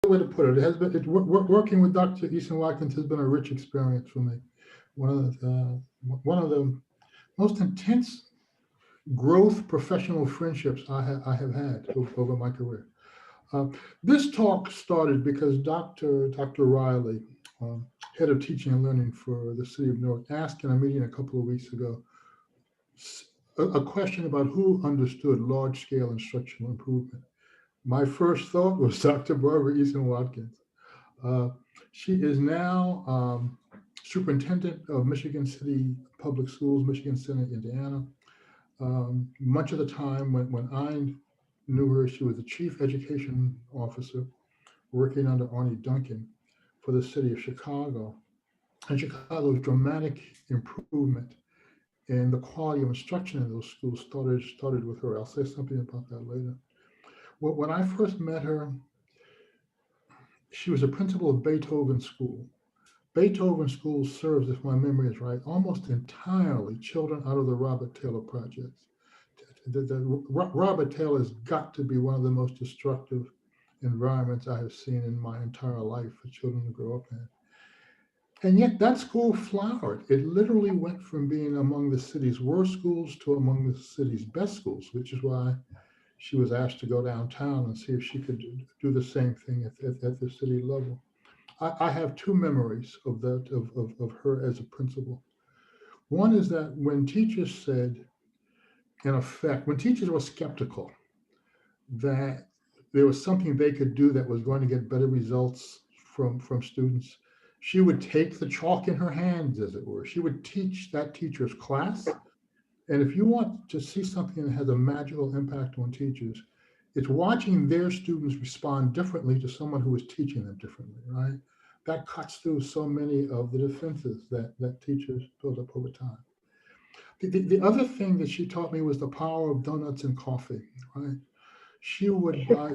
way to put it. It has been working with Dr. Eason-Watkins has been a rich experience for me. One of the most intense growth professional friendships I have had over my career. Uh, this talk started because Dr. Riley, um, head of teaching and learning for the city of Newark, asked in a meeting a couple of weeks ago a question about who understood large scale instructional improvement. My first thought was Dr. Barbara Eason-Watkins. Uh, she is now superintendent of Michigan City Public Schools, Michigan City, Indiana. Much of the time when I knew her, she was the chief education officer working under Arnie Duncan for the city of Chicago. And Chicago's dramatic improvement in the quality of instruction in those schools started with her. I'll say something about that later. When I first met her, she was a principal of Beethoven School. Beethoven School serves, if my memory is right, almost entirely children out of the Robert Taylor projects. Robert Taylor has got to be one of the most destructive environments I have seen in my entire life for children to grow up in. And yet that school flowered. It literally went from being among the city's worst schools to among the city's best schools, which is why she was asked to go downtown and see if she could do the same thing at the city level. I have two memories of that of her as a principal. One is that when teachers said, in effect, when teachers were skeptical that there was something they could do that was going to get better results from students, she would take the chalk in her hands, as it were. She would teach that teacher's class. And if you want to see something that has a magical impact on teachers, it's watching their students respond differently to someone who is teaching them differently, right? That cuts through so many of the defenses that teachers build up over time. The other thing that she taught me was the power of donuts and coffee, right? She would buy,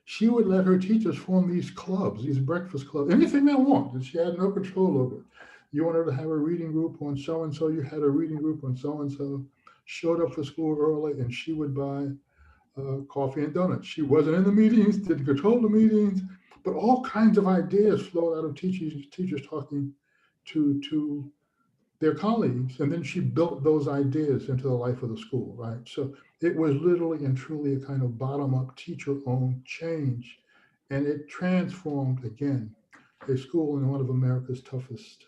she would let her teachers form these clubs, these breakfast clubs, anything they want, and she had no control over it. You wanted to have a reading group on so and so, you had a reading group on so and so. Showed up for school early, and she would buy coffee and donuts. She wasn't in the meetings, didn't control the meetings, but all kinds of ideas flowed out of teachers talking to their colleagues, and then she built those ideas into the life of the school, right? So it was literally and truly a kind of bottom-up teacher-owned change, and it transformed, again, a school in one of America's toughest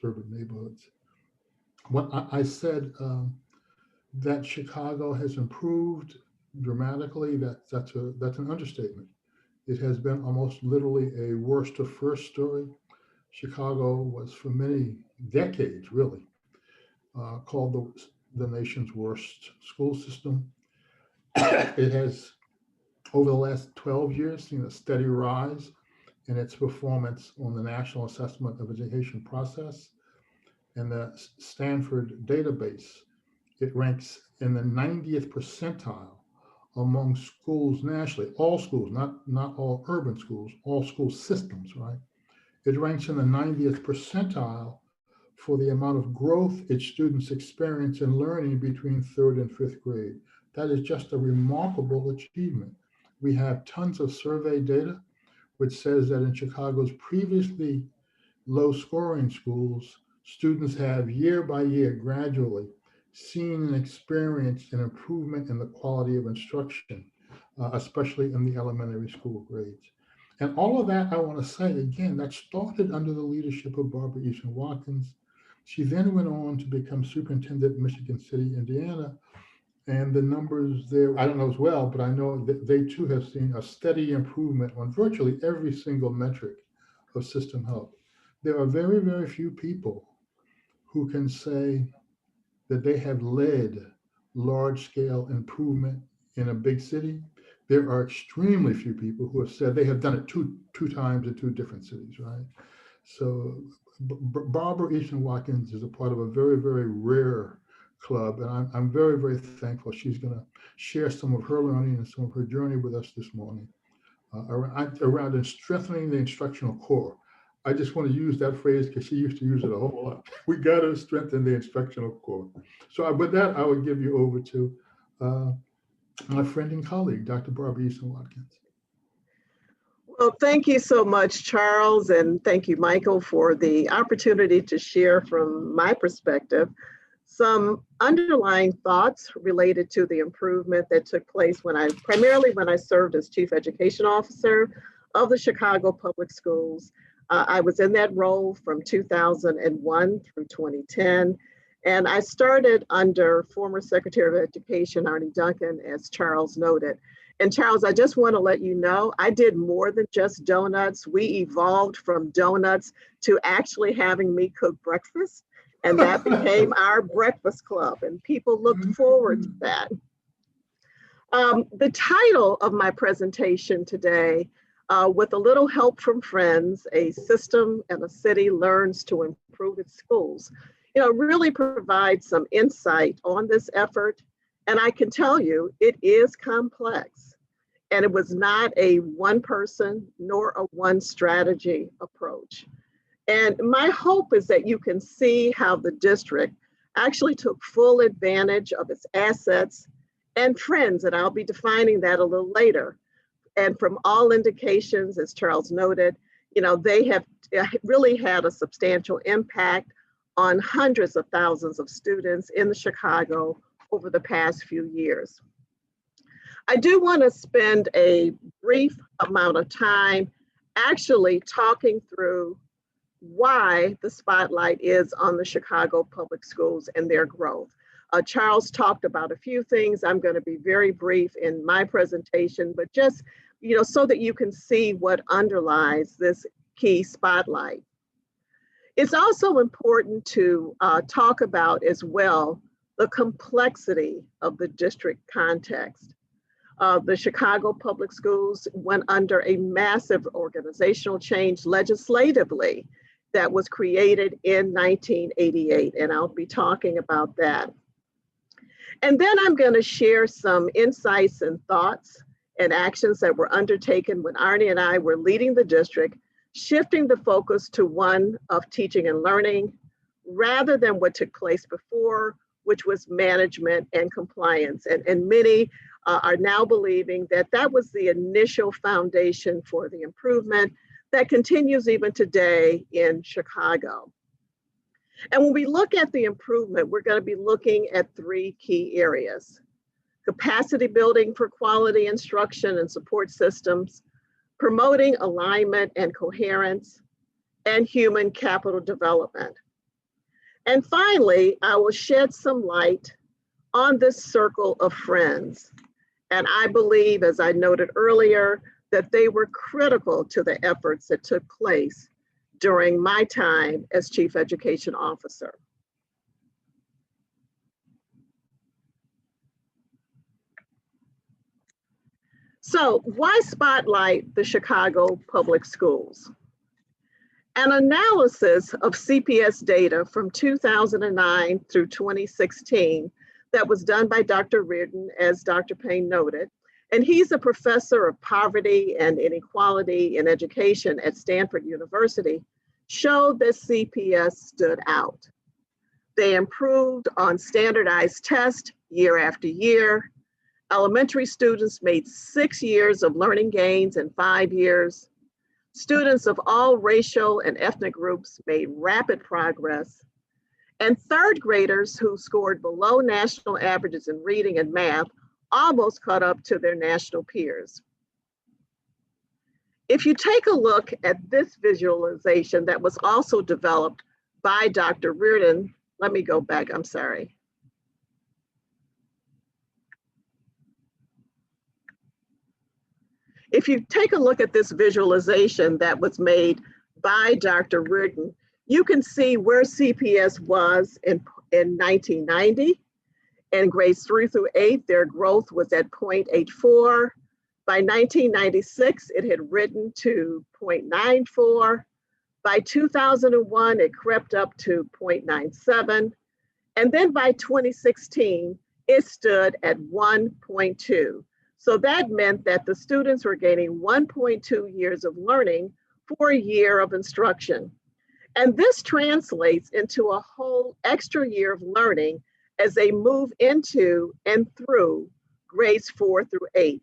urban neighborhoods. What I said that Chicago has improved dramatically, that's an understatement. It has been almost literally a worst to first story. Chicago was for many decades, really, called the nation's worst school system. It has, over the last 12 years, seen a steady rise in its performance on the National Assessment of Education process. And the Stanford database, it ranks in the 90th percentile among schools nationally, all schools, not all urban schools, all school systems, right? It ranks in the 90th percentile for the amount of growth its students experience in learning between third and fifth grade. That is just a remarkable achievement. We have tons of survey data, which says that in Chicago's previously low scoring schools, students have year by year gradually seen and experienced an improvement in the quality of instruction, especially in the elementary school grades. And all of that, I want to say again, that started under the leadership of Barbara Eason-Watkins. She then went on to become superintendent in Michigan City, Indiana. And the numbers there, I don't know as well, but I know that they too have seen a steady improvement on virtually every single metric of system health. There are very, very few people who can say that they have led large scale improvement in a big city. There are extremely few people who have said they have done it two times in two different cities, right? So Barbara Eason-Watkins is a part of a very, very rare club, and I'm very, very thankful. She's going to share some of her learning and some of her journey with us this morning around strengthening the instructional core. I just want to use that phrase because she used to use it a whole lot. We got to strengthen the instructional core. So with that, I would give you over to my friend and colleague, Dr. Barbara Eason-Watkins. Well, thank you so much, Charles, and thank you, Michael, for the opportunity to share from my perspective some underlying thoughts related to the improvement that took place primarily when I served as Chief Education Officer of the Chicago Public Schools. I was in that role from 2001 through 2010, and I started under former Secretary of Education, Arne Duncan, as Charles noted. And Charles, I just want to let you know, I did more than just donuts. We evolved from donuts to actually having me cook breakfast. And that became our breakfast club. And people looked forward to that. The title of my presentation today, with a little help from friends, a system and a city learns to improve its schools, really provides some insight on this effort. And I can tell you, it is complex. And it was not a one person nor a one strategy approach. And my hope is that you can see how the district actually took full advantage of its assets and friends, and I'll be defining that a little later. And from all indications, as Charles noted, they have really had a substantial impact on hundreds of thousands of students in the Chicago over the past few years. I do want to spend a brief amount of time actually talking through why the spotlight is on the Chicago Public Schools and their growth. Charles talked about a few things. I'm going to be very brief in my presentation, but just, so that you can see what underlies this key spotlight. It's also important to talk about as well the complexity of the district context. The Chicago Public Schools went under a massive organizational change legislatively that was created in 1988, and I'll be talking about that. And then I'm going to share some insights and thoughts and actions that were undertaken when Arne and I were leading the district, shifting the focus to one of teaching and learning rather than what took place before, which was management and compliance. And many are now believing that that was the initial foundation for the improvement that continues even today in Chicago. And when we look at the improvement, we're going to be looking at three key areas: capacity building for quality instruction and support systems, promoting alignment and coherence, and human capital development. And finally, I will shed some light on this circle of friends. And I believe, as I noted earlier, that they were critical to the efforts that took place during my time as Chief Education Officer. So why spotlight the Chicago Public Schools? An analysis of CPS data from 2009 through 2016 that was done by Dr. Reardon, as Dr. Payne noted, and he's a professor of poverty and inequality in education at Stanford University, showed that CPS stood out. They improved on standardized tests year after year. Elementary students made 6 years of learning gains in 5 years. Students of all racial and ethnic groups made rapid progress. And third graders who scored below national averages in reading and math almost caught up to their national peers. If you take a look at this visualization that was also developed by Dr. Reardon, let me go back, I'm sorry. If you take a look at this visualization that was made by Dr. Reardon, you can see where CPS was in 1990. In grades 3 through 8, their growth was at 0.84. By 1996, it had risen to 0.94. By 2001, it crept up to 0.97. And then by 2016, it stood at 1.2. So that meant that the students were gaining 1.2 years of learning for a year of instruction. And this translates into a whole extra year of learning as they move into and through grades 4 through 8.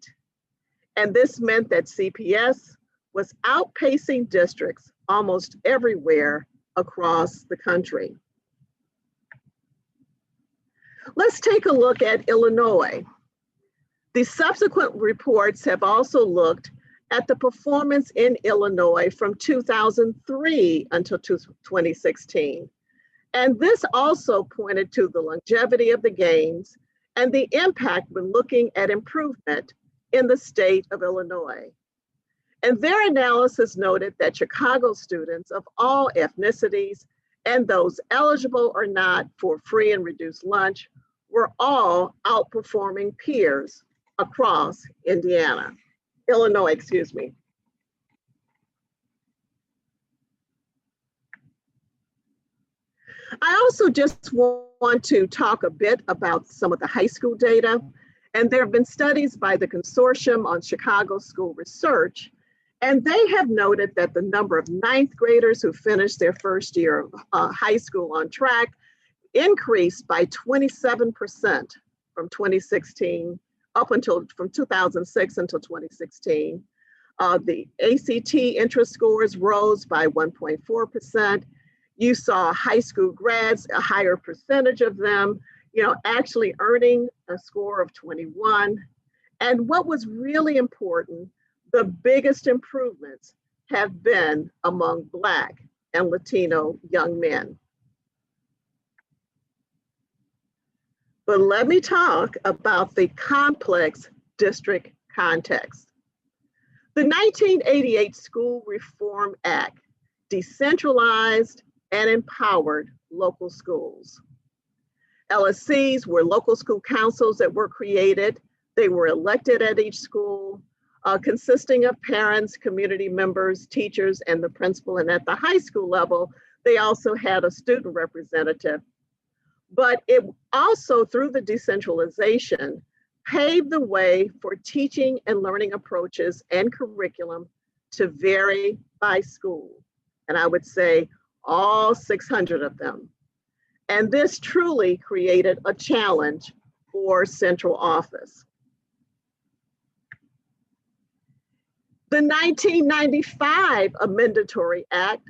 And this meant that CPS was outpacing districts almost everywhere across the country. Let's take a look at Illinois. The subsequent reports have also looked at the performance in Illinois from 2003 until 2016. And this also pointed to the longevity of the gains and the impact when looking at improvement in the state of Illinois. And their analysis noted that Chicago students of all ethnicities and those eligible or not for free and reduced lunch were all outperforming peers across Illinois, excuse me. I also just want to talk a bit about some of the high school data. And there have been studies by the Consortium on Chicago School Research, and they have noted that the number of ninth graders who finished their first year of high school on track increased by 27% from 2016 from 2006 until 2016. The ACT interest scores rose by 1.4%. You saw high school grads, a higher percentage of them, actually earning a score of 21. And what was really important, the biggest improvements have been among Black and Latino young men. But let me talk about the complex district context. The 1988 School Reform Act decentralized and empowered local schools. LSCs were local school councils that were created. They were elected at each school, consisting of parents, community members, teachers, and the principal. And at the high school level, they also had a student representative. But it also, through the decentralization, paved the way for teaching and learning approaches and curriculum to vary by school. And I would say all 600 of them. And this truly created a challenge for central office. The 1995 Amendatory Act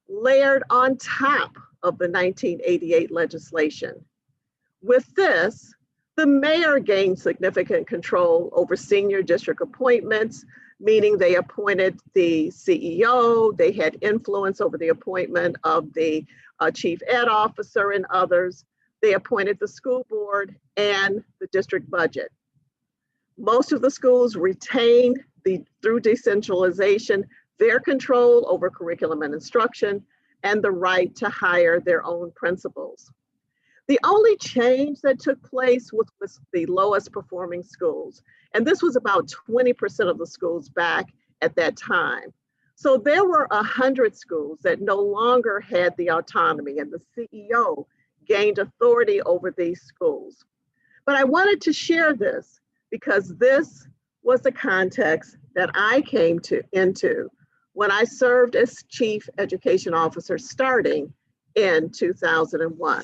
layered on top of the 1988 legislation. With this, the mayor gained significant control over senior district appointments, meaning they appointed the CEO, they had influence over the appointment of the chief ed officer and others. They appointed the school board and the district budget. Most of the schools retained, through decentralization, their control over curriculum and instruction and the right to hire their own principals. The only change that took place was the lowest performing schools. And this was about 20% of the schools back at that time. So there were 100 schools that no longer had the autonomy, and the CEO gained authority over these schools. But I wanted to share this because this was the context that I came into when I served as Chief Education Officer starting in 2001.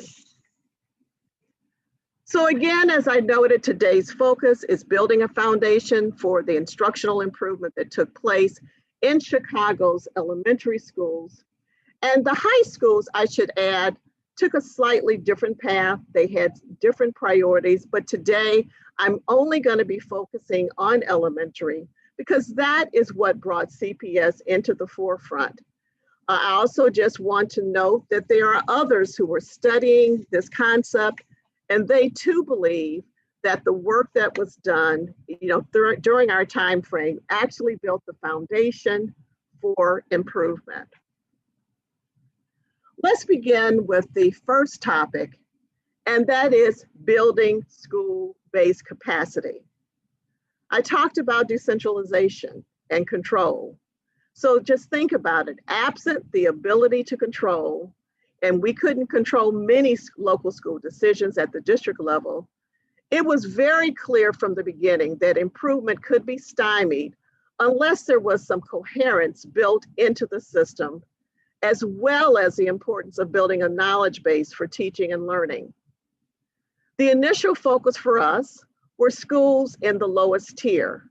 So again, as I noted, today's focus is building a foundation for the instructional improvement that took place in Chicago's elementary schools. And the high schools, I should add, took a slightly different path. They had different priorities, but today I'm only going to be focusing on elementary because that is what brought CPS into the forefront. I also just want to note that there are others who were studying this concept, and they too believe that the work that was done, during our time frame actually built the foundation for improvement. Let's begin with the first topic, and that is building school-based capacity. I talked about decentralization and control. So just think about it. Absent the ability to control, and we couldn't control many local school decisions at the district level, it was very clear from the beginning that improvement could be stymied unless there was some coherence built into the system, as well as the importance of building a knowledge base for teaching and learning. The initial focus for us were schools in the lowest tier.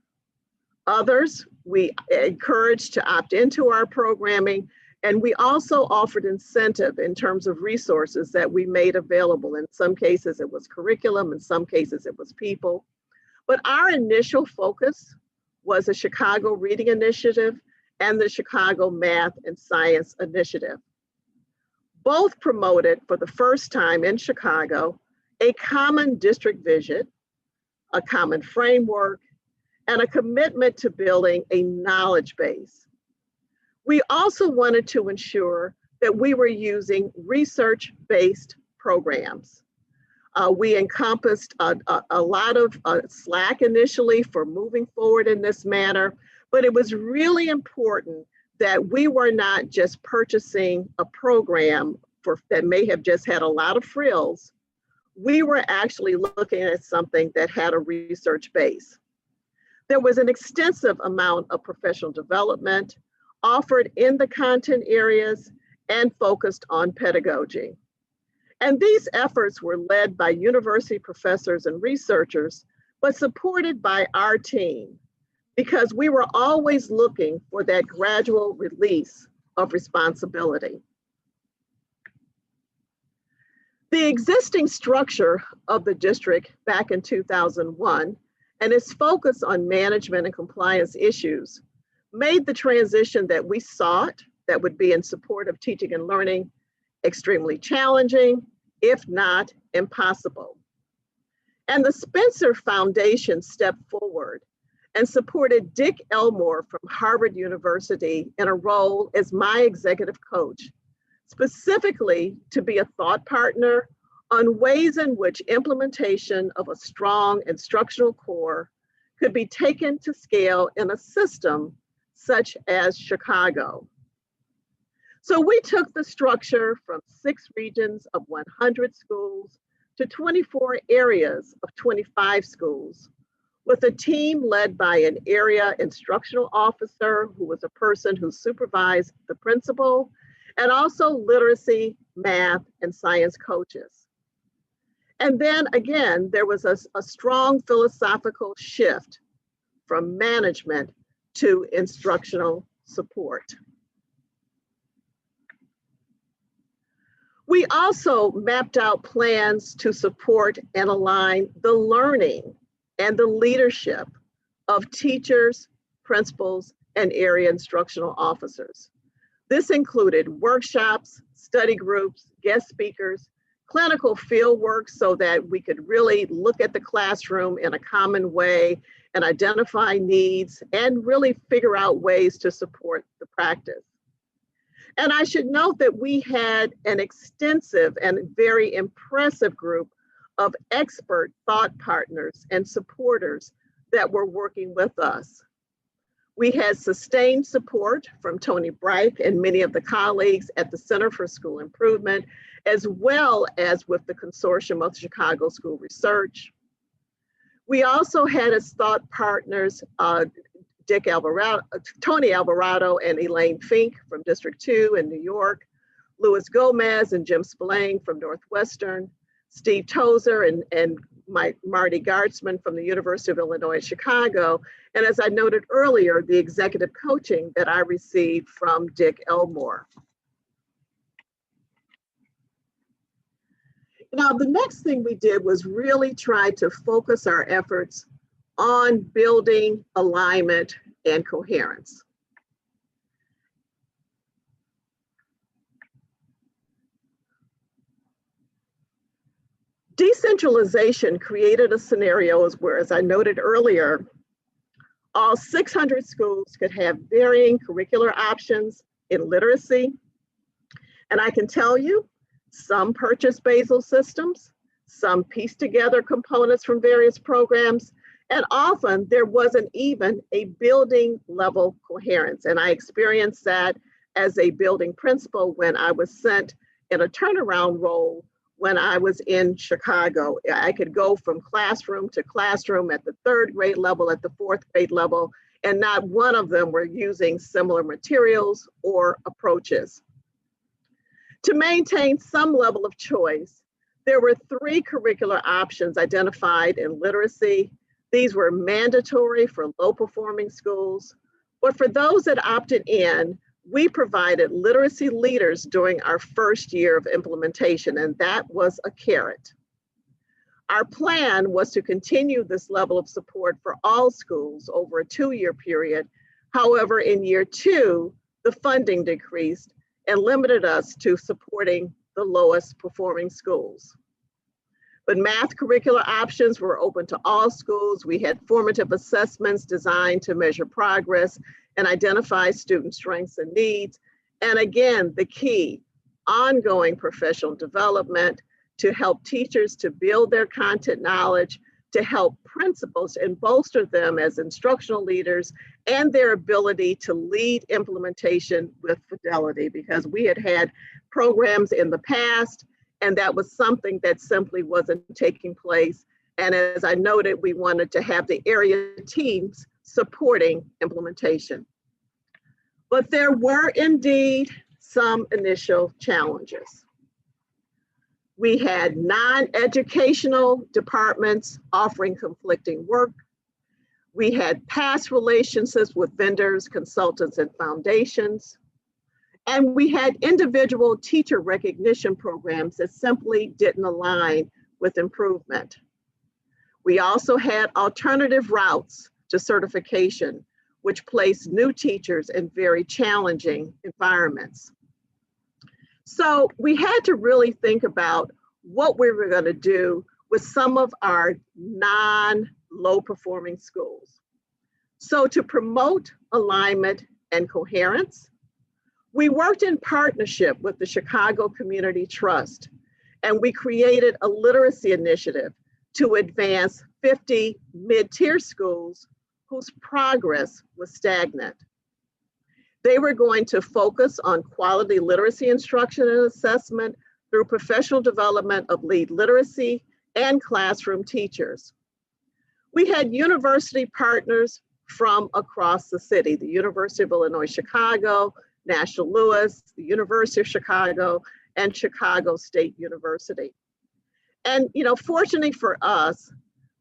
Others we encouraged to opt into our programming, and we also offered incentive in terms of resources that we made available. In some cases, it was curriculum, in some cases, it was people. But our initial focus was the Chicago Reading Initiative and the Chicago Math and Science Initiative. Both promoted for the first time in Chicago a common district vision, a common framework, and a commitment to building a knowledge base. We also wanted to ensure that we were using research-based programs. We encompassed a lot of slack initially for moving forward in this manner, but it was really important that we were not just purchasing a program that may have just had a lot of frills. We were actually looking at something that had a research base. There was an extensive amount of professional development offered in the content areas and focused on pedagogy. And these efforts were led by university professors and researchers, but supported by our team, because we were always looking for that gradual release of responsibility. The existing structure of the district back in 2001 and its focus on management and compliance issues made the transition that we sought, that would be in support of teaching and learning, extremely challenging, if not impossible. And the Spencer Foundation stepped forward and supported Dick Elmore from Harvard University in a role as my executive coach, specifically to be a thought partner on ways in which implementation of a strong instructional core could be taken to scale in a system such as Chicago. So we took the structure from 6 regions of 100 schools to 24 areas of 25 schools, with a team led by an area instructional officer who was a person who supervised the principal, and also literacy, math, and science coaches. And then again, there was a strong philosophical shift from management to instructional support. We also mapped out plans to support and align the learning and the leadership of teachers, principals, and area instructional officers. This included workshops, study groups, guest speakers, clinical field work so that we could really look at the classroom in a common way and identify needs and really figure out ways to support the practice. And I should note that we had an extensive and very impressive group of expert thought partners and supporters that were working with us. We had sustained support from Tony Bright and many of the colleagues at the Center for School Improvement, as well as with the Consortium of Chicago School Research. We also had as thought partners Tony Alvarado and Elaine Fink from District 2 in New York, Louis Gomez and Jim Spillane from Northwestern, Steve Tozer and Marty Gartzman from the University of Illinois, Chicago, and as I noted earlier, the executive coaching that I received from Dick Elmore. Now, the next thing we did was really try to focus our efforts on building alignment and coherence. Decentralization created a scenario where, as I noted earlier, all 600 schools could have varying curricular options in literacy. And I can tell you, some purchased basal systems, some pieced together components from various programs, and often there wasn't even a building level coherence. And I experienced that as a building principal when I was sent in a turnaround role when I was in Chicago. I could go from classroom to classroom at the 3rd grade level, at the 4th grade level, and not one of them were using similar materials or approaches. To maintain some level of choice, there were 3 curricular options identified in literacy. These were mandatory for low performing schools, But for those that opted in, we provided literacy leaders during our first year of implementation, and that was a carrot. Our plan was to continue this level of support for all schools over a 2-year period. However, in year 2, the funding decreased and limited us to supporting the lowest performing schools. But math curricular options were open to all schools. We had formative assessments designed to measure progress and identify student strengths and needs. And again, the key, ongoing professional development to help teachers to build their content knowledge, to help principals and bolster them as instructional leaders and their ability to lead implementation with fidelity, because we had had programs in the past and that was something that simply wasn't taking place. And as I noted, we wanted to have the area teams supporting implementation. But there were indeed some initial challenges. We had non-educational departments offering conflicting work. We had past relationships with vendors, consultants, and foundations. And we had individual teacher recognition programs that simply didn't align with improvement. We also had alternative routes to certification, which placed new teachers in very challenging environments. So we had to really think about what we were going to do with some of our non-low performing schools. So to promote alignment and coherence, we worked in partnership with the Chicago Community Trust, and we created a literacy initiative to advance 50 mid-tier schools whose progress was stagnant. They were going to focus on quality literacy instruction and assessment through professional development of lead literacy and classroom teachers. We had university partners from across the city, the University of Illinois, Chicago, National Louis, the University of Chicago, and Chicago State University. And fortunately for us,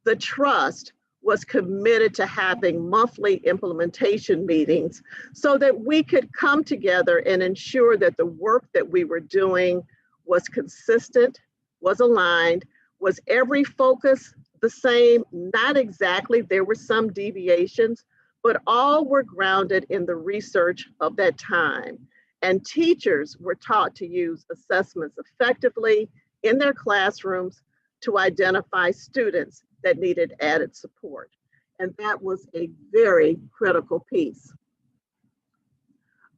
the trust was committed to having monthly implementation meetings so that we could come together and ensure that the work that we were doing was consistent, was aligned, was every focus the same? Not exactly, there were some deviations, but all were grounded in the research of that time. And teachers were taught to use assessments effectively in their classrooms to identify students that needed added support. And that was a very critical piece.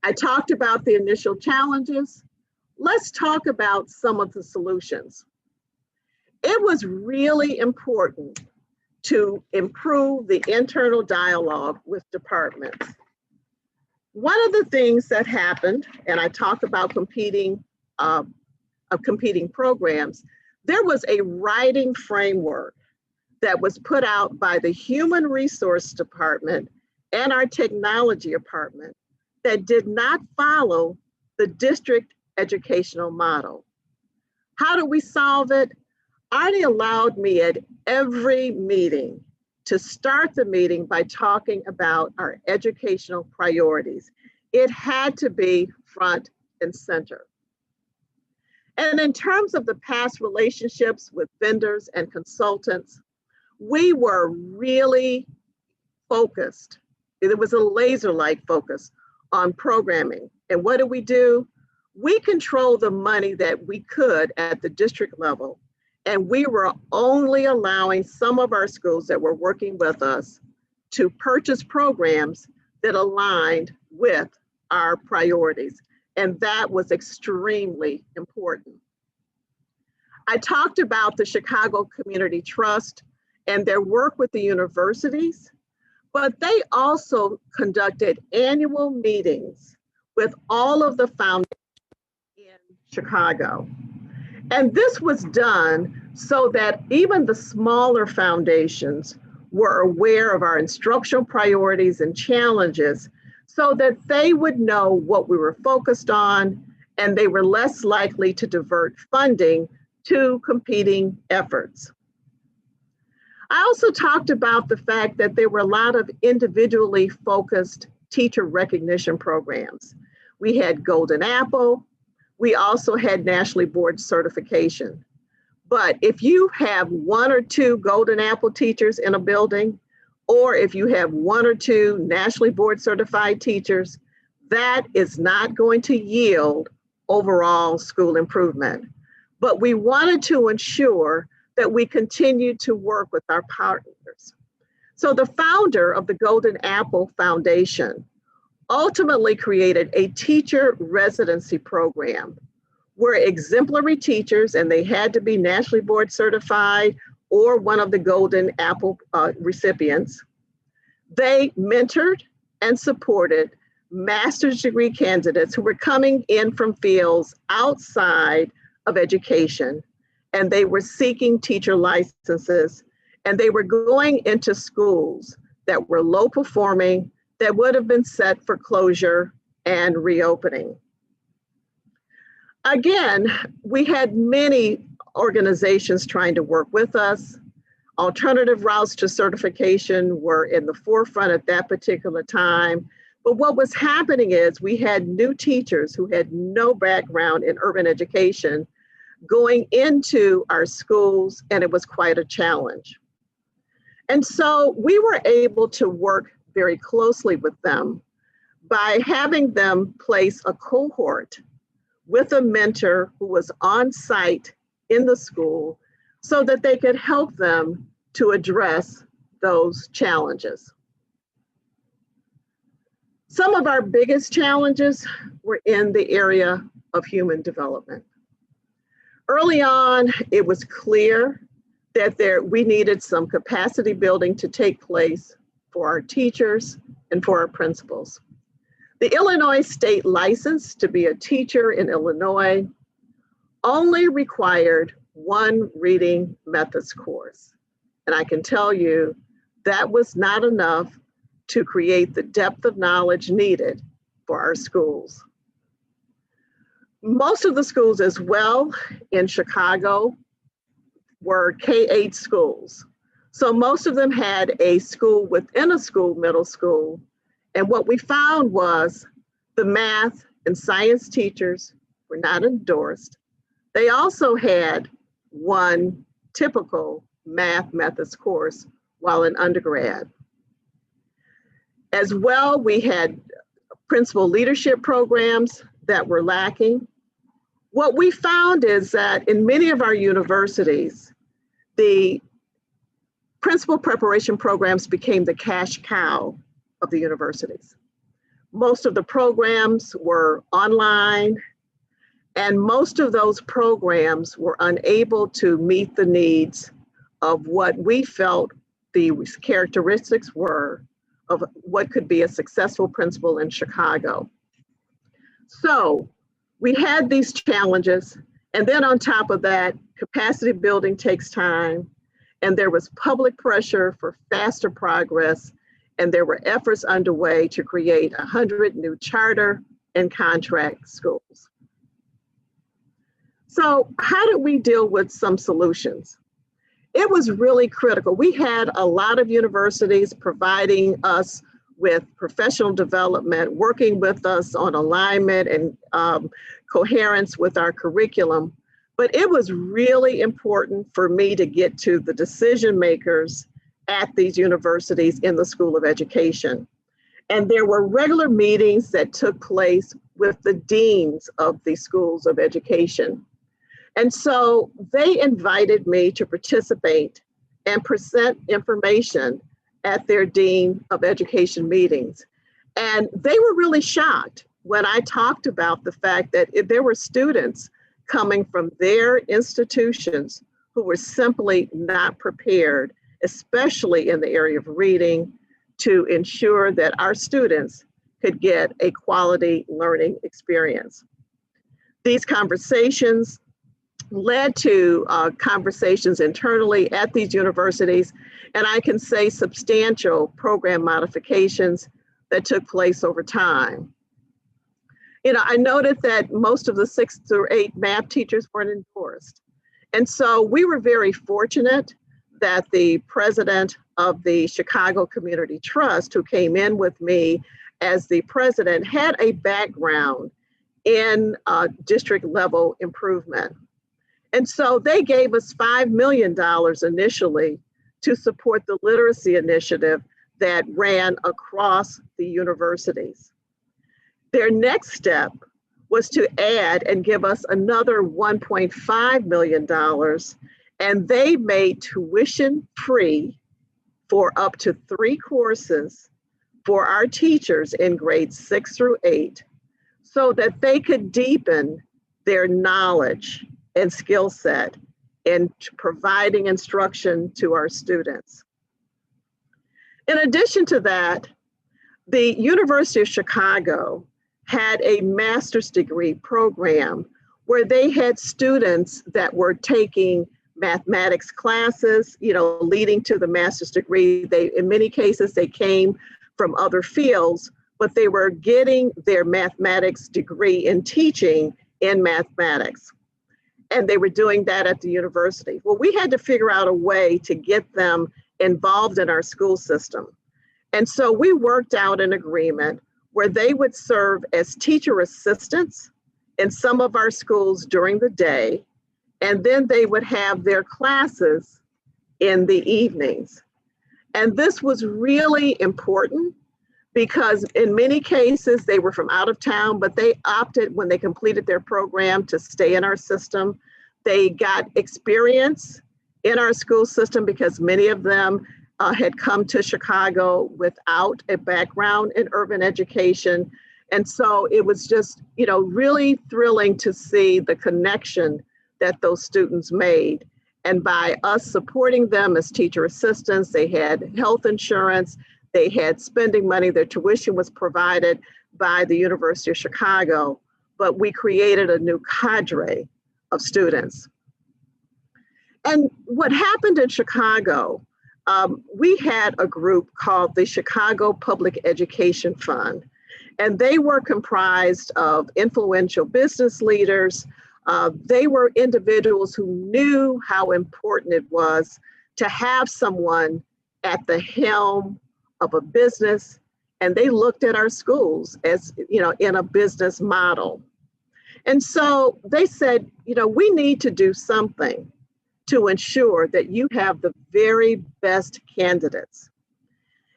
I talked about the initial challenges. Let's talk about some of the solutions. It was really important to improve the internal dialogue with departments. One of the things that happened, and I talk about competing programs, there was a writing framework that was put out by the Human Resource Department and our Technology Department that did not follow the district educational model. How do we solve it? Arnie allowed me at every meeting to start the meeting by talking about our educational priorities. It had to be front and center. And in terms of the past relationships with vendors and consultants, we were really focused. It was a laser-like focus on programming. And what do? We controlled the money that we could at the district level. And we were only allowing some of our schools that were working with us to purchase programs that aligned with our priorities. And that was extremely important. I talked about the Chicago Community Trust and their work with the universities, but they also conducted annual meetings with all of the foundations in Chicago. And this was done so that even the smaller foundations were aware of our instructional priorities and challenges so that they would know what we were focused on and they were less likely to divert funding to competing efforts. I also talked about the fact that there were a lot of individually focused teacher recognition programs. We had Golden Apple. We also had nationally board certification. But if you have one or two Golden Apple teachers in a building, or if you have one or two nationally board certified teachers, that is not going to yield overall school improvement. But we wanted to ensure that we continued to work with our partners. So the founder of the Golden Apple Foundation ultimately created a teacher residency program where exemplary teachers, and they had to be nationally board certified or one of the Golden Apple recipients, they mentored and supported master's degree candidates who were coming in from fields outside of education, and they were seeking teacher licenses, and they were going into schools that were low performing, that would have been set for closure and reopening. Again, we had many organizations trying to work with us. Alternative routes to certification were in the forefront at that particular time. But what was happening is we had new teachers who had no background in urban education going into our schools, and it was quite a challenge. And so we were able to work very closely with them by having them place a cohort with a mentor who was on site in the school so that they could help them to address those challenges. Some of our biggest challenges were in the area of human development. Early on, it was clear that we needed some capacity building to take place for our teachers and for our principals. The Illinois state license to be a teacher in Illinois only required one reading methods course. And I can tell you that was not enough to create the depth of knowledge needed for our schools. Most of the schools as well in Chicago were K-8 schools. So most of them had a school within a school, middle school. And what we found was the math and science teachers were not endorsed. They also had one typical math methods course while in undergrad. As well, we had principal leadership programs that were lacking. What we found is that in many of our universities, the principal preparation programs became the cash cow of the universities. Most of the programs were online, and most of those programs were unable to meet the needs of what we felt the characteristics were of what could be a successful principal in Chicago. So we had these challenges, and then on top of that, capacity building takes time, and there was public pressure for faster progress, and there were efforts underway to create 100 new charter and contract schools. So how did we deal with some solutions? It was really critical. We had a lot of universities providing us with professional development, working with us on alignment and coherence with our curriculum. But it was really important for me to get to the decision makers at these universities in the School of Education. And there were regular meetings that took place with the deans of the schools of education. And so they invited me to participate and present information at their Dean of Education meetings. And they were really shocked when I talked about the fact that if there were students coming from their institutions who were simply not prepared, especially in the area of reading, to ensure that our students could get a quality learning experience. These conversations led to conversations internally at these universities, and I can say substantial program modifications that took place over time. You know, I noted that most of the 6th through 8th math teachers weren't endorsed. And so we were very fortunate that the president of the Chicago Community Trust, who came in with me as the president, had a background in district level improvement. And so they gave us $5 million initially to support the literacy initiative that ran across the universities. Their next step was to add and give us another $1.5 million, and they made tuition free for up to 3 courses for our teachers in grades 6 through 8 so that they could deepen their knowledge and skill set in providing instruction to our students. In addition to that, the University of Chicago had a master's degree program where they had students that were taking mathematics classes, leading to the master's degree. In many cases, they came from other fields, but they were getting their mathematics degree in teaching in mathematics. And they were doing that at the university. Well, we had to figure out a way to get them involved in our school system. And so we worked out an agreement where they would serve as teacher assistants in some of our schools during the day, and then they would have their classes in the evenings. And this was really important because in many cases they were from out of town, but they opted when they completed their program to stay in our system. They got experience in our school system because many of them had come to Chicago without a background in urban education. And so it was just, really thrilling to see the connection that those students made. And by us supporting them as teacher assistants, they had health insurance, they had spending money, their tuition was provided by the University of Chicago, but we created a new cadre of students. And what happened in Chicago, we had a group called the Chicago Public Education Fund, and they were comprised of influential business leaders. They were individuals who knew how important it was to have someone at the helm of a business, and they looked at our schools as, in a business model. And so they said, we need to do something to ensure that you have the very best candidates.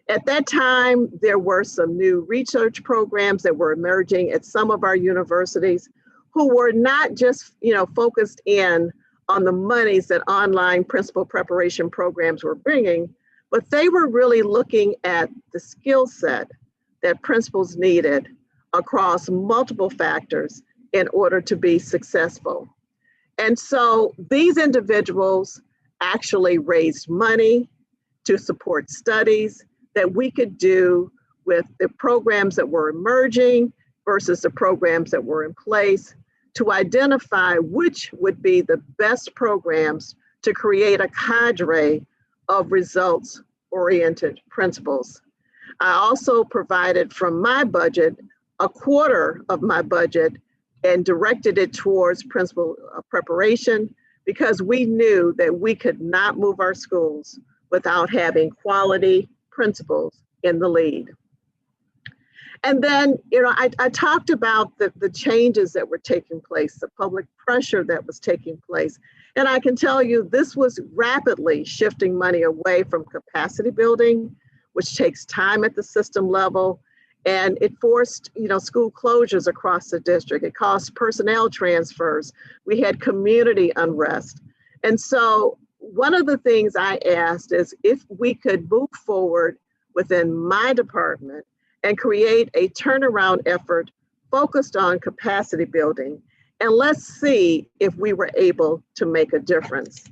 At that time, there were some new research programs that were emerging at some of our universities who were not just, focused in on the monies that online principal preparation programs were bringing, but they were really looking at the skill set that principals needed across multiple factors in order to be successful. And so these individuals actually raised money to support studies that we could do with the programs that were emerging versus the programs that were in place to identify which would be the best programs to create a cadre of results-oriented principals. I also provided from my budget, a quarter of my budget, and directed it towards principal preparation because we knew that we could not move our schools without having quality principals in the lead. And then, I talked about the changes that were taking place, the public pressure that was taking place. And I can tell you this was rapidly shifting money away from capacity building, which takes time at the system level. And it forced, school closures across the district. It caused personnel transfers. We had community unrest. And so one of the things I asked is if we could move forward within my department and create a turnaround effort focused on capacity building, and let's see if we were able to make a difference.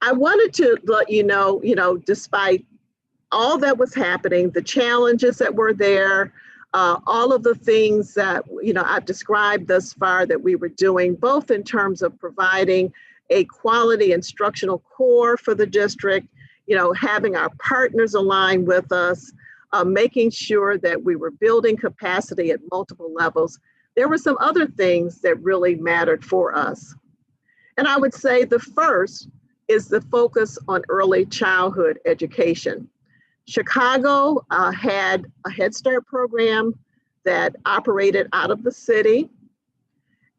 I wanted to let you know, despite all that was happening, the challenges that were there, all of the things that, I've described thus far that we were doing, both in terms of providing a quality instructional core for the district, having our partners align with us, making sure that we were building capacity at multiple levels. There were some other things that really mattered for us. And I would say the first is the focus on early childhood education. Chicago had a Head Start program that operated out of the city.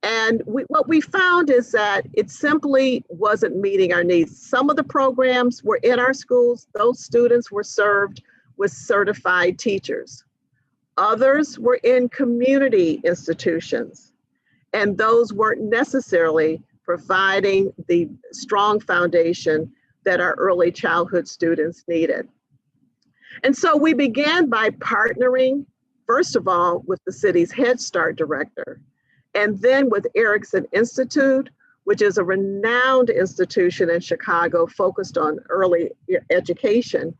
And what we found is that it simply wasn't meeting our needs. Some of the programs were in our schools. Those students were served with certified teachers. Others were in community institutions, and those weren't necessarily providing the strong foundation that our early childhood students needed. And so we began by partnering, first of all, with the city's Head Start director, and then with Erickson Institute, which is a renowned institution in Chicago focused on early education.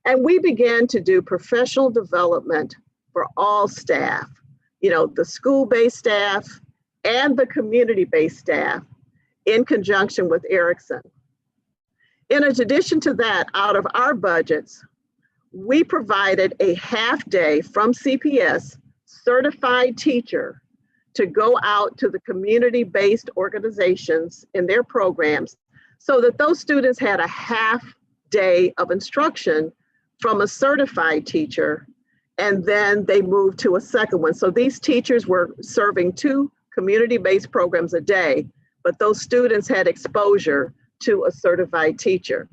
And we began to do professional development for all staff, the school-based staff and the community-based staff in conjunction with Erickson. In addition to that, out of our budgets, we provided a half day from CPS certified teacher to go out to the community-based organizations in their programs so that those students had a half day of instruction from a certified teacher, and then they moved to a second one. So these teachers were serving 2 community-based programs a day, but those students had exposure to a certified teacher.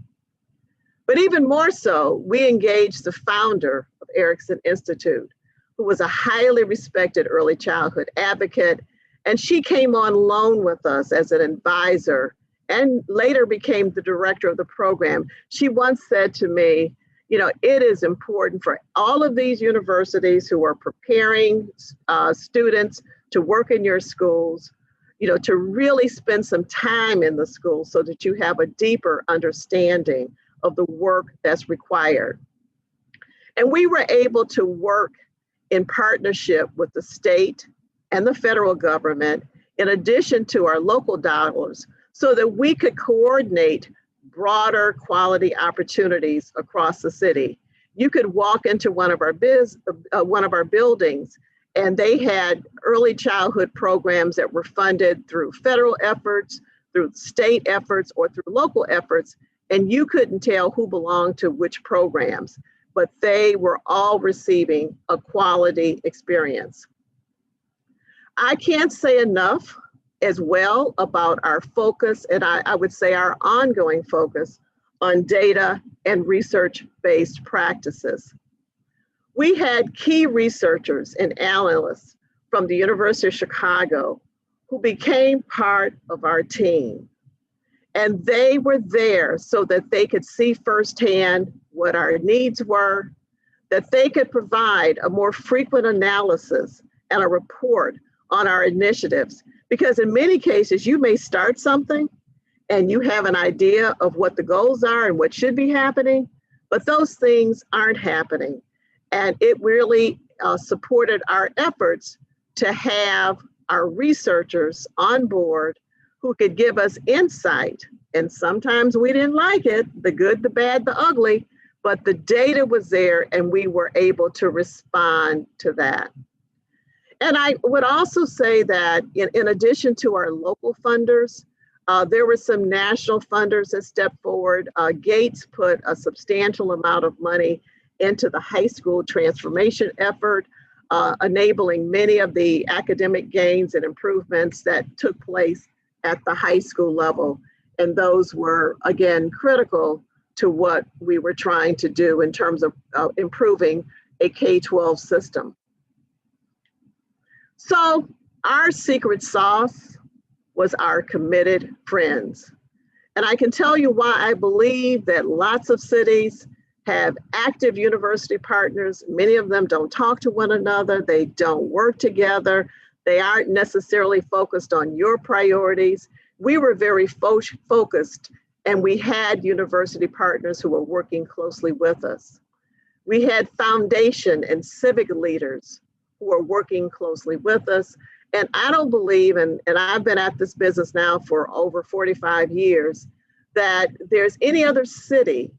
But even more so, we engaged the founder of Erickson Institute, who was a highly respected early childhood advocate, and she came on loan with us as an advisor and later became the director of the program. She once said to me, it is important for all of these universities who are preparing students to work in your schools, to really spend some time in the school so that you have a deeper understanding of the work that's required. And we were able to work in partnership with the state and the federal government, in addition to our local dollars, so that we could coordinate broader quality opportunities across the city. You could walk into one of our buildings, and they had early childhood programs that were funded through federal efforts, through state efforts, or through local efforts, and you couldn't tell who belonged to which programs, but they were all receiving a quality experience. I can't say enough as well about our focus, and I would say our ongoing focus on data and research-based practices. We had key researchers and analysts from the University of Chicago who became part of our team. And they were there so that they could see firsthand what our needs were, that they could provide a more frequent analysis and a report on our initiatives. Because in many cases, you may start something and you have an idea of what the goals are and what should be happening, but those things aren't happening. And it really supported our efforts to have our researchers on board who could give us insight. And sometimes we didn't like it, the good, the bad, the ugly, but the data was there and we were able to respond to that. And I would also say that in addition to our local funders, there were some national funders that stepped forward. Gates put a substantial amount of money into the high school transformation effort, enabling many of the academic gains and improvements that took place at the high school level. And those were, again, critical to what we were trying to do in terms of improving a K-12 system. So our secret sauce was our committed friends. And I can tell you why I believe that lots of cities have active university partners. Many of them don't talk to one another. They don't work together. They aren't necessarily focused on your priorities. We were very focused, and we had university partners who were working closely with us. We had foundation and civic leaders who were working closely with us. And I don't believe, and I've been at this business now for over 45 years, that there's any other city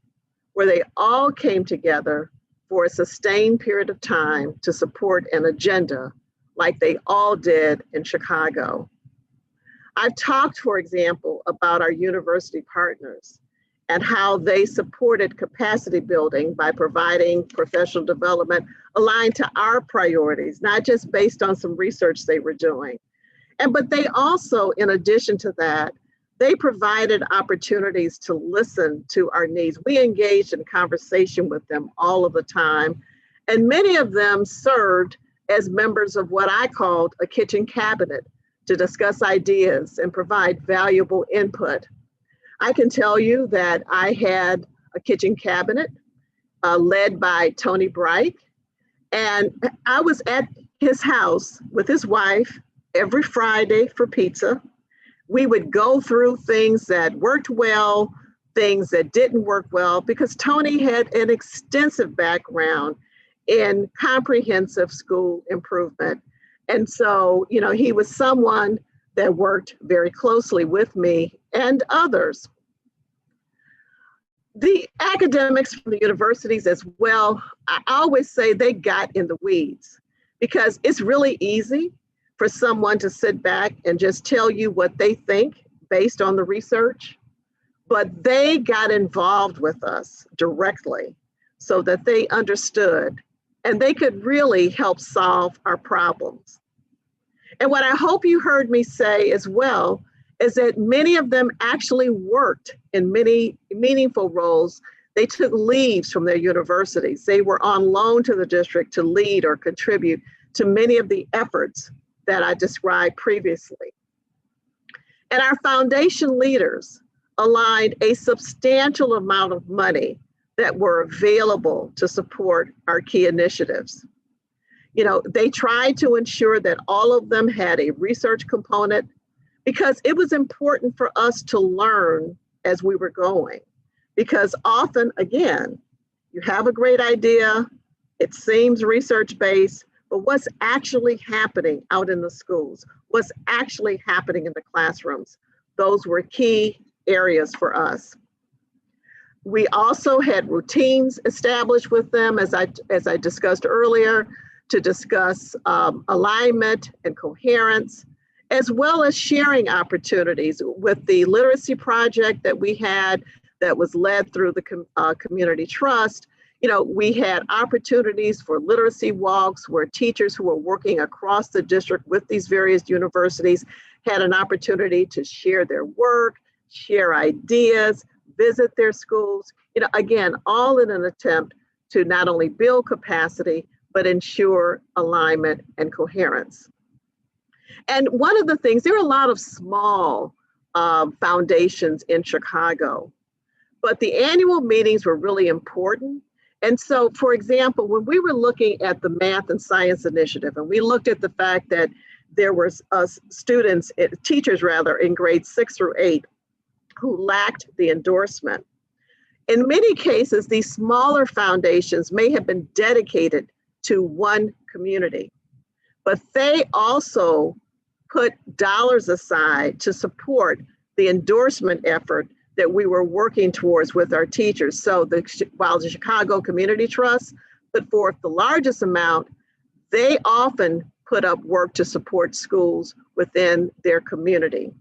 where they all came together for a sustained period of time to support an agenda like they all did in Chicago. I've talked, for example, about our university partners, and how they supported capacity building by providing professional development aligned to our priorities, not just based on some research they were doing. But they also, in addition to that, they provided opportunities to listen to our needs. We engaged in conversation with them all of the time, and many of them served as members of what I called a kitchen cabinet to discuss ideas and provide valuable input. I can tell you that I had a kitchen cabinet led by Tony Bright, and I was at his house with his wife every Friday for pizza. We would go through things that worked well, things that didn't work well, because Tony had an extensive background in comprehensive school improvement. And so, he was someone that worked very closely with me and others. The academics from the universities as well, I always say they got in the weeds, because it's really easy for someone to sit back and just tell you what they think based on the research, but they got involved with us directly so that they understood and they could really help solve our problems. And what I hope you heard me say as well is that many of them actually worked in many meaningful roles. They took leaves from their universities. They were on loan to the district to lead or contribute to many of the efforts that I described previously. And our foundation leaders aligned a substantial amount of money that were available to support our key initiatives. They tried to ensure that all of them had a research component, because it was important for us to learn as we were going. Because often, again, you have a great idea, it seems research-based, but what's actually happening out in the schools, what's actually happening in the classrooms, those were key areas for us. We also had routines established with them, as I discussed earlier, to discuss alignment and coherence, as well as sharing opportunities with the literacy project that we had that was led through the community trust. We had opportunities for literacy walks where teachers who were working across the district with these various universities had an opportunity to share their work, share ideas, visit their schools, again, all in an attempt to not only build capacity, but ensure alignment and coherence. And one of the things, there are a lot of small foundations in Chicago, but the annual meetings were really important. And so, for example, when we were looking at the Math and Science Initiative, and we looked at the fact that there were teachers in grades 6 through 8 who lacked the endorsement. In many cases, these smaller foundations may have been dedicated to one community, but they also put dollars aside to support the endorsement effort that we were working towards with our teachers. So while the Chicago Community Trust put forth the largest amount, they often put up work to support schools within their community.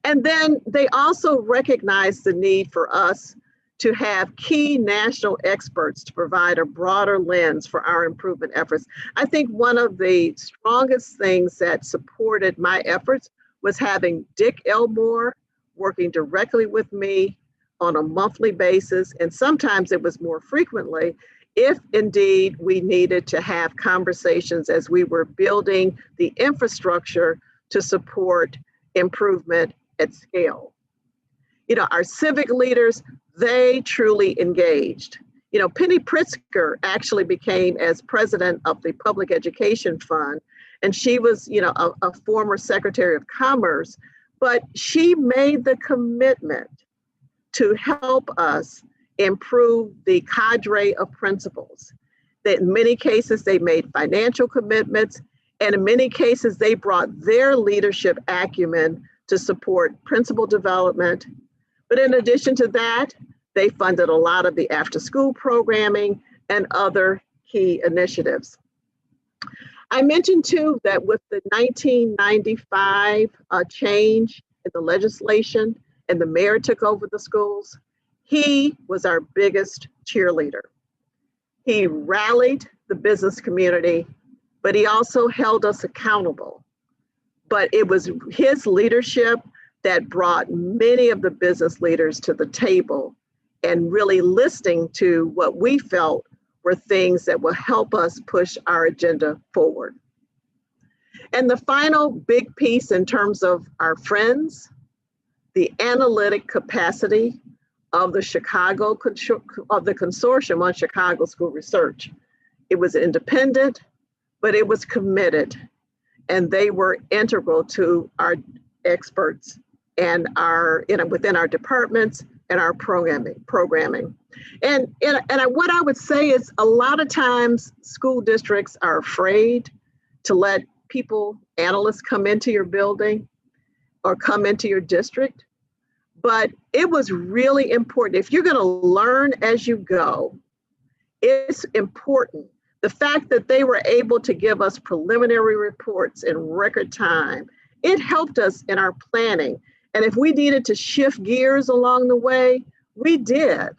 And then they also recognized the need for us to have key national experts to provide a broader lens for our improvement efforts. I think one of the strongest things that supported my efforts was having Dick Elmore working directly with me on a monthly basis, and sometimes it was more frequently, if indeed we needed to have conversations as we were building the infrastructure to support improvement at scale. Our civic leaders, they truly engaged. Penny Pritzker actually became as president of the Public Education Fund, and she was, a former Secretary of Commerce, but she made the commitment to help us improve the cadre of principals. That in many cases, they made financial commitments, and in many cases, they brought their leadership acumen to support principal development. But in addition to that, they funded a lot of the after-school programming and other key initiatives. I mentioned too that with the 1995 change in the legislation and the mayor took over the schools, he was our biggest cheerleader. He rallied the business community, but he also held us accountable. But it was his leadership that brought many of the business leaders to the table and really listening to what we felt were things that will help us push our agenda forward. And the final big piece in terms of our friends, the analytic capacity of the consortium on Chicago School Research. It was independent, but it was committed, and they were integral to our experts and within our departments and our programming. And what I would say is a lot of times school districts are afraid to let analysts come into your building or come into your district. But it was really important. If you're going to learn as you go, it's important. The fact that they were able to give us preliminary reports in record time, it helped us in our planning. And if we needed to shift gears along the way, we did.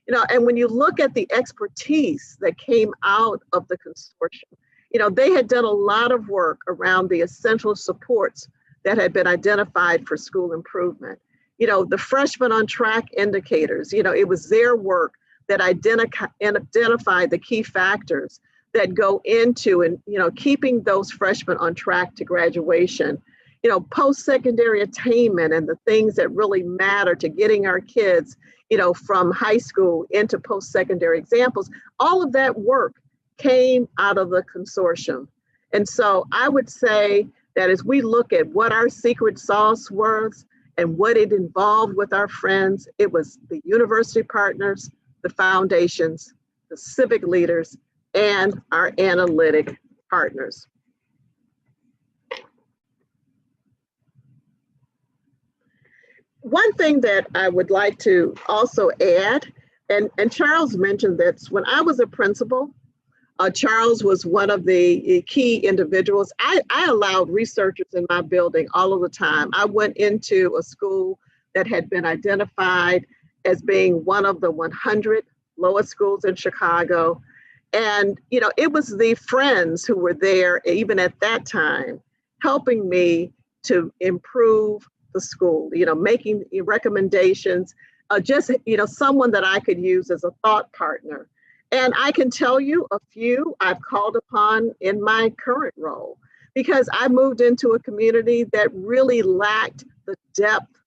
And when you look at the expertise that came out of the consortium, they had done a lot of work around the essential supports that had been identified for school improvement. The freshmen on track indicators, it was their work that identified the key factors that go into and, keeping those freshmen on track to graduation. Post-secondary attainment and the things that really matter to getting our kids, from high school into post-secondary examples, all of that work came out of the consortium. And so I would say that as we look at what our secret sauce was and what it involved with our friends, it was the university partners, the foundations, the civic leaders, and our analytic partners. One thing that I would like to also add, and Charles mentioned this, when I was a principal, Charles was one of the key individuals. I allowed researchers in my building all of the time. I went into a school that had been identified as being one of the 100 lowest schools in Chicago. And, it was the friends who were there, even at that time, helping me to improve the school, making recommendations, someone that I could use as a thought partner. And I can tell you a few I've called upon in my current role, because I moved into a community that really lacked the depth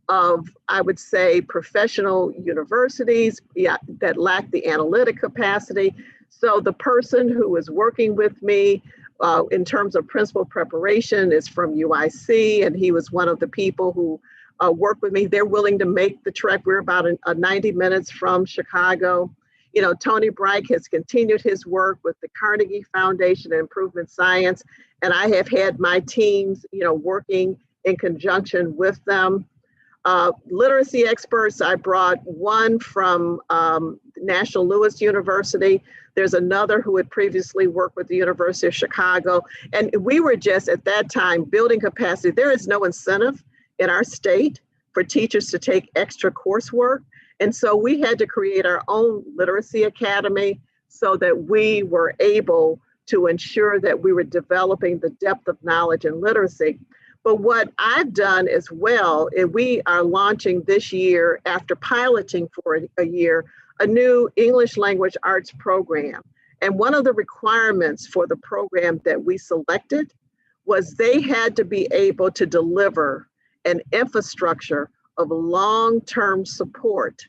of, I would say, professional universities, that lacked the analytic capacity. So the person who was working with me in terms of principal preparation is from UIC, and he was one of the people who worked with me. They're willing to make the trek. We're about 90 minutes from Chicago. Tony Bright has continued his work with the Carnegie Foundation and Improvement Science, and I have had my teams, working in conjunction with them. Literacy experts, I brought one from National Louis University. There's another who had previously worked with the University of Chicago. And we were just at that time building capacity. There is no incentive in our state for teachers to take extra coursework. And so we had to create our own literacy academy so that we were able to ensure that we were developing the depth of knowledge in literacy. But what I've done as well, is we are launching this year, after piloting for a year, a new English language arts program. And one of the requirements for the program that we selected was they had to be able to deliver an infrastructure of long-term support,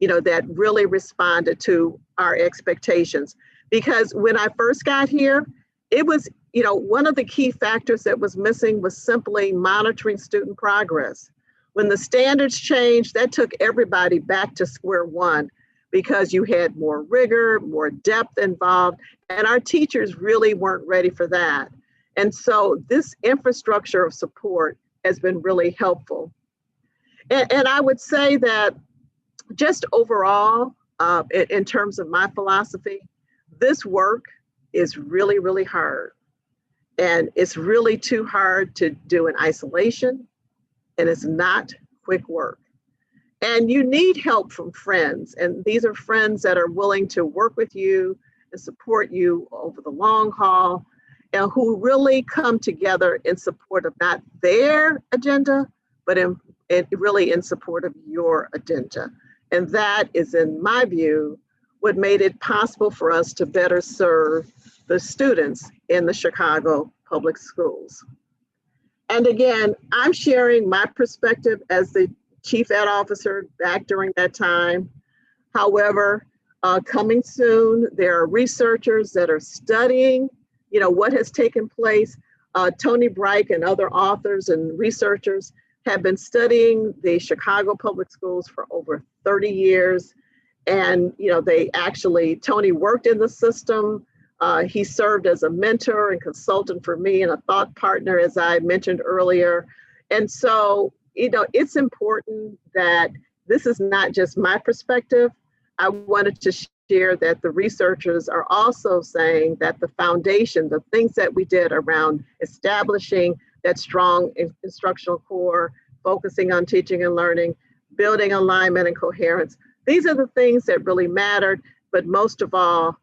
that really responded to our expectations. Because when I first got here, it was, one of the key factors that was missing was simply monitoring student progress. When the standards changed, that took everybody back to square one, because you had more rigor, more depth involved, and our teachers really weren't ready for that. And so this infrastructure of support has been really helpful. And I would say that just overall, in terms of my philosophy, this work is really, really hard. And it's really too hard to do in isolation, and it's not quick work. And you need help from friends. And these are friends that are willing to work with you and support you over the long haul, and who really come together in support of not their agenda, but really in support of your agenda. And that is, in my view, what made it possible for us to better serve the students in the Chicago public schools. And again, I'm sharing my perspective as the chief ed officer back during that time. However, coming soon, there are researchers that are studying, what has taken place. Tony Bright and other authors and researchers have been studying the Chicago public schools for over 30 years. And, Tony worked in the system. He served as a mentor and consultant for me and a thought partner, as I mentioned earlier. And so, it's important that this is not just my perspective. I wanted to share that the researchers are also saying that the foundation, the things that we did around establishing that strong instructional core, focusing on teaching and learning, building alignment and coherence, these are the things that really mattered. But most of all,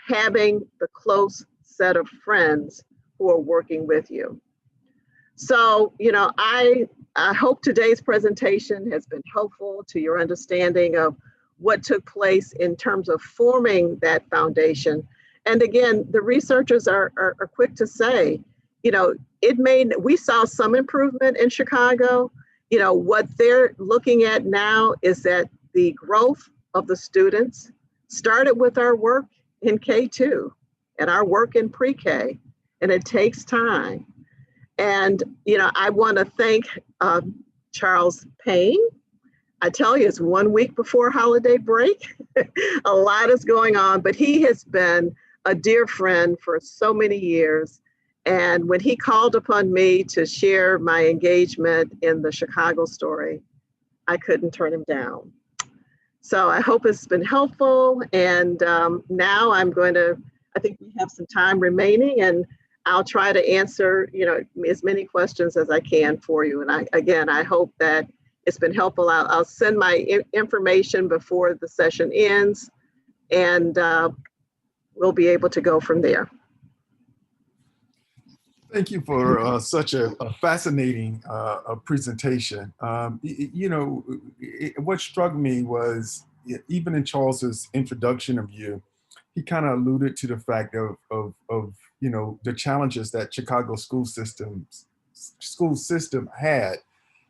having the close set of friends who are working with you. So, I hope today's presentation has been helpful to your understanding of what took place in terms of forming that foundation. And again, the researchers are quick to say, we saw some improvement in Chicago. What they're looking at now is that the growth of the students started with our work in K2 and our work in pre-K, and it takes time. And, I want to thank Charles Payne. I tell you, it's 1 week before holiday break. A lot is going on, but he has been a dear friend for so many years. And when he called upon me to share my engagement in the Chicago story, I couldn't turn him down. So I hope it's been helpful. And now I think we have some time remaining, and I'll try to answer, as many questions as I can for you. And I hope that it's been helpful. I'll send my information before the session ends, and we'll be able to go from there. Thank you for such a fascinating presentation. What struck me was, even in Charles's introduction of you, he kind of alluded to the fact of the challenges that Chicago school system had,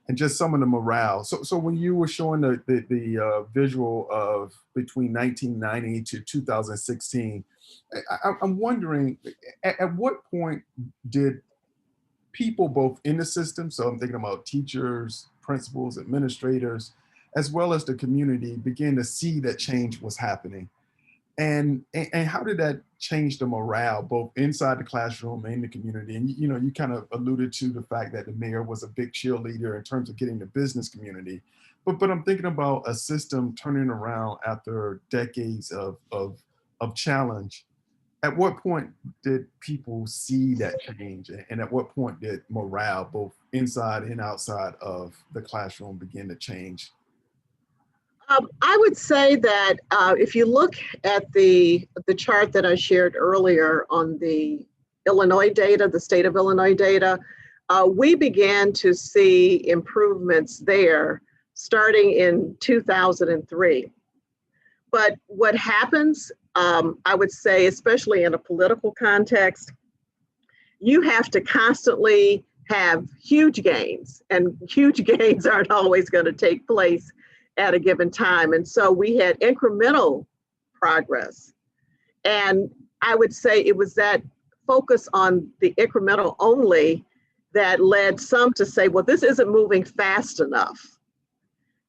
and just some of the morale. So when you were showing the visual of between 1990 to 2016, I'm wondering, at what point did people both in the system, so I'm thinking about teachers, principals, administrators, as well as the community, begin to see that change was happening? And how did that change the morale, both inside the classroom and the community? And you kind of alluded to the fact that the mayor was a big cheerleader in terms of getting the business community. But I'm thinking about a system turning around after decades of challenge. At what point did people see that change? And at what point did morale, both inside and outside of the classroom, begin to change? I would say that if you look at the chart that I shared earlier on the Illinois data, the state of Illinois data, we began to see improvements there starting in 2003. But what happens, I would say, especially in a political context, you have to constantly have huge gains, and huge gains aren't always going to take place at a given time. And so we had incremental progress. And I would say it was that focus on the incremental only that led some to say, well, this isn't moving fast enough,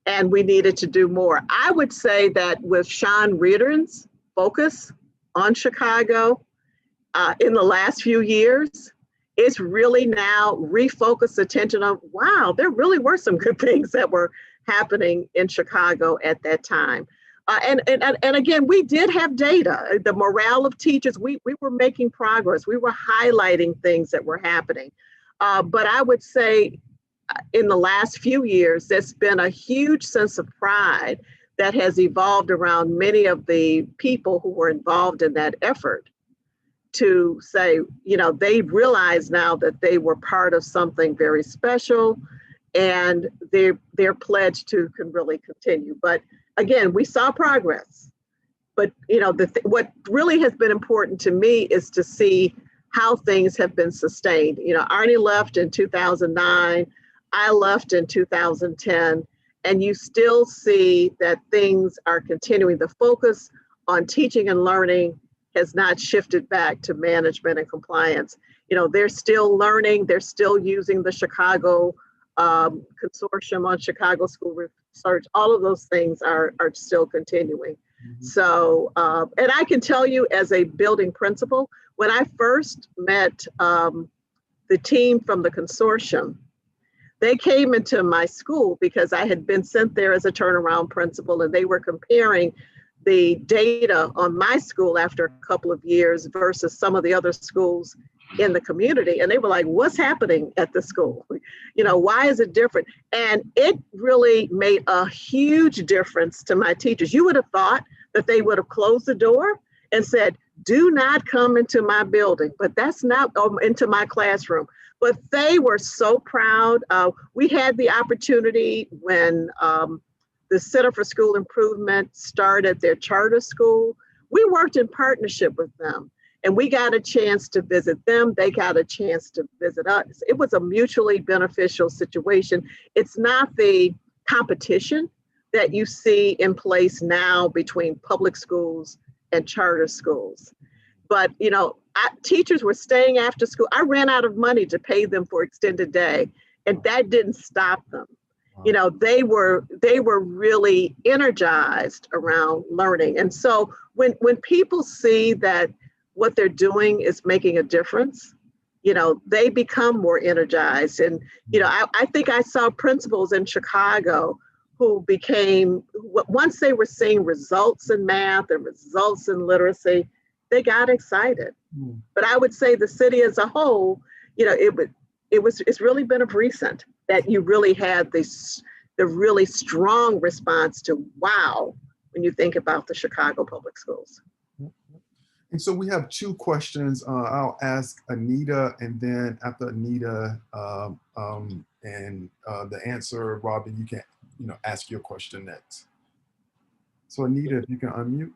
and we needed to do more. I would say that with Sean Reardon's focus on Chicago in the last few years, it's really now refocused attention on, wow, there really were some good things that were happening in Chicago at that time. And again, we did have data. The morale of teachers, we were making progress. We were highlighting things that were happening. But I would say in the last few years, there's been a huge sense of pride that has evolved around many of the people who were involved in that effort to say, they realize now that they were part of something very special, and their pledge to can really continue. But again, we saw progress. But what really has been important to me is to see how things have been sustained. Arnie left in 2009, I left in 2010, and you still see that things are continuing. The focus on teaching and learning has not shifted back to management and compliance. They're still learning, they're still using the Chicago consortium on Chicago school research. All of those things are still continuing. Mm-hmm. So, and I can tell you as a building principal, when I first met the team from the consortium, they came into my school because I had been sent there as a turnaround principal, and they were comparing the data on my school after a couple of years versus some of the other schools in the community. And they were like, what's happening at the school? Why is it different? And it really made a huge difference to my teachers. You would have thought that they would have closed the door and said, do not come into my building, but that's not into my classroom. But they were so proud. We had the opportunity when the Center for School Improvement started their charter school. We worked in partnership with them, and we got a chance to visit them. They got a chance to visit us. It was a mutually beneficial situation. It's not the competition that you see in place now between public schools and charter schools. But, teachers were staying after school. I ran out of money to pay them for extended day, and that didn't stop them. Wow. They were really energized around learning. And so when people see that what they're doing is making a difference, they become more energized. And, I think I saw principals in Chicago who became, once they were seeing results in math and results in literacy, they got excited. Mm. But I would say the city as a whole, it's really been of recent that you really had the really strong response to wow when you think about the Chicago public schools. And so we have two questions. I'll ask Anita, and then after Anita and the answer, Robin, you can ask your question next. So Anita, if you can unmute.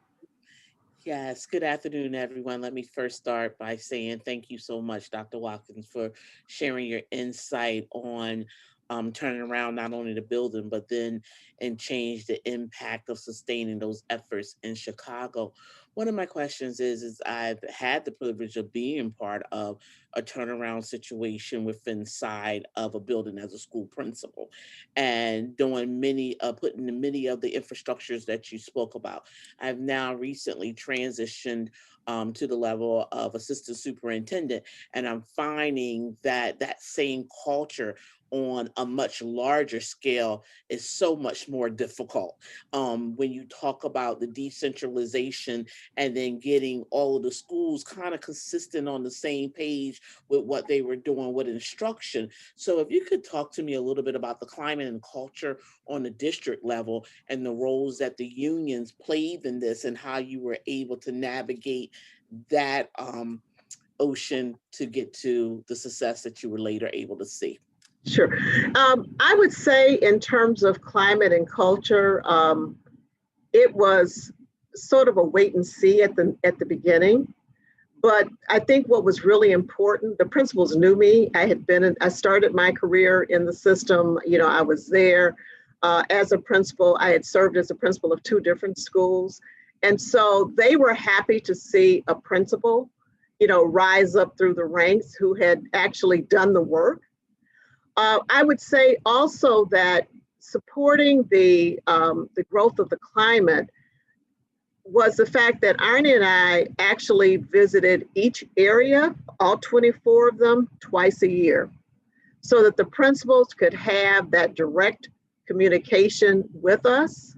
Yes, good afternoon, everyone. Let me first start by saying thank you so much, Dr. Watkins, for sharing your insight on turning around not only the building, but then and change the impact of sustaining those efforts in Chicago. One of my questions is I've had the privilege of being part of a turnaround situation within inside of a building as a school principal, and doing putting in many of the infrastructures that you spoke about. I've now recently transitioned to the level of assistant superintendent, and I'm finding that same culture on a much larger scale is so much more difficult. When you talk about the decentralization and then getting all of the schools kind of consistent on the same page with what they were doing with instruction. So if you could talk to me a little bit about the climate and culture on the district level and the roles that the unions played in this, and how you were able to navigate that ocean to get to the success that you were later able to see. Sure. I would say in terms of climate and culture, it was sort of a wait and see at the beginning. But I think what was really important, the principals knew me. I started my career in the system. I was there as a principal. I had served as a principal of 2 different schools. And so they were happy to see a principal, rise up through the ranks who had actually done the work. I would say also that supporting the growth of the climate was the fact that Arnie and I actually visited each area, all 24 of them, twice a year, so that the principals could have that direct communication with us,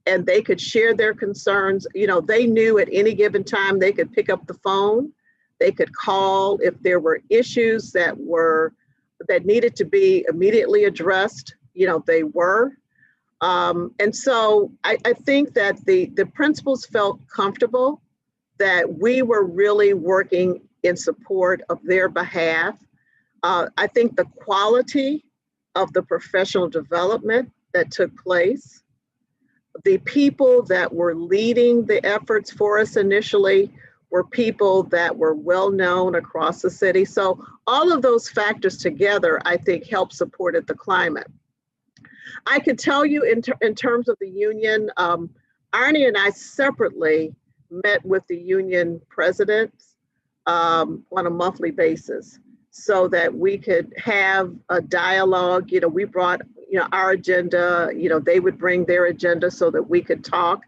and they could share their concerns. They knew at any given time they could pick up the phone, they could call if there were issues that were that needed to be immediately addressed, they were. And so I think that the principals felt comfortable that we were really working in support of their behalf. I think the quality of the professional development that took place, the people that were leading the efforts for us initially were people that were well known across the city. So all of those factors together, I think, helped supported the climate. I can tell you in terms of the union, Arnie and I separately met with the union presidents on a monthly basis so that we could have a dialogue. We brought, our agenda, they would bring their agenda so that we could talk.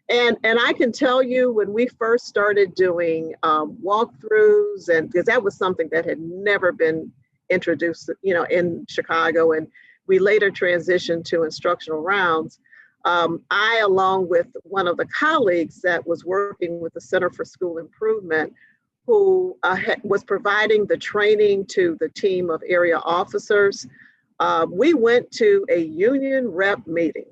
And I can tell you when we first started doing walkthroughs, and because that was something that had never been introduced, in Chicago, and we later transitioned to instructional rounds. I, along with one of the colleagues that was working with the Center for School Improvement, who was providing the training to the team of area officers, we went to a union rep meeting.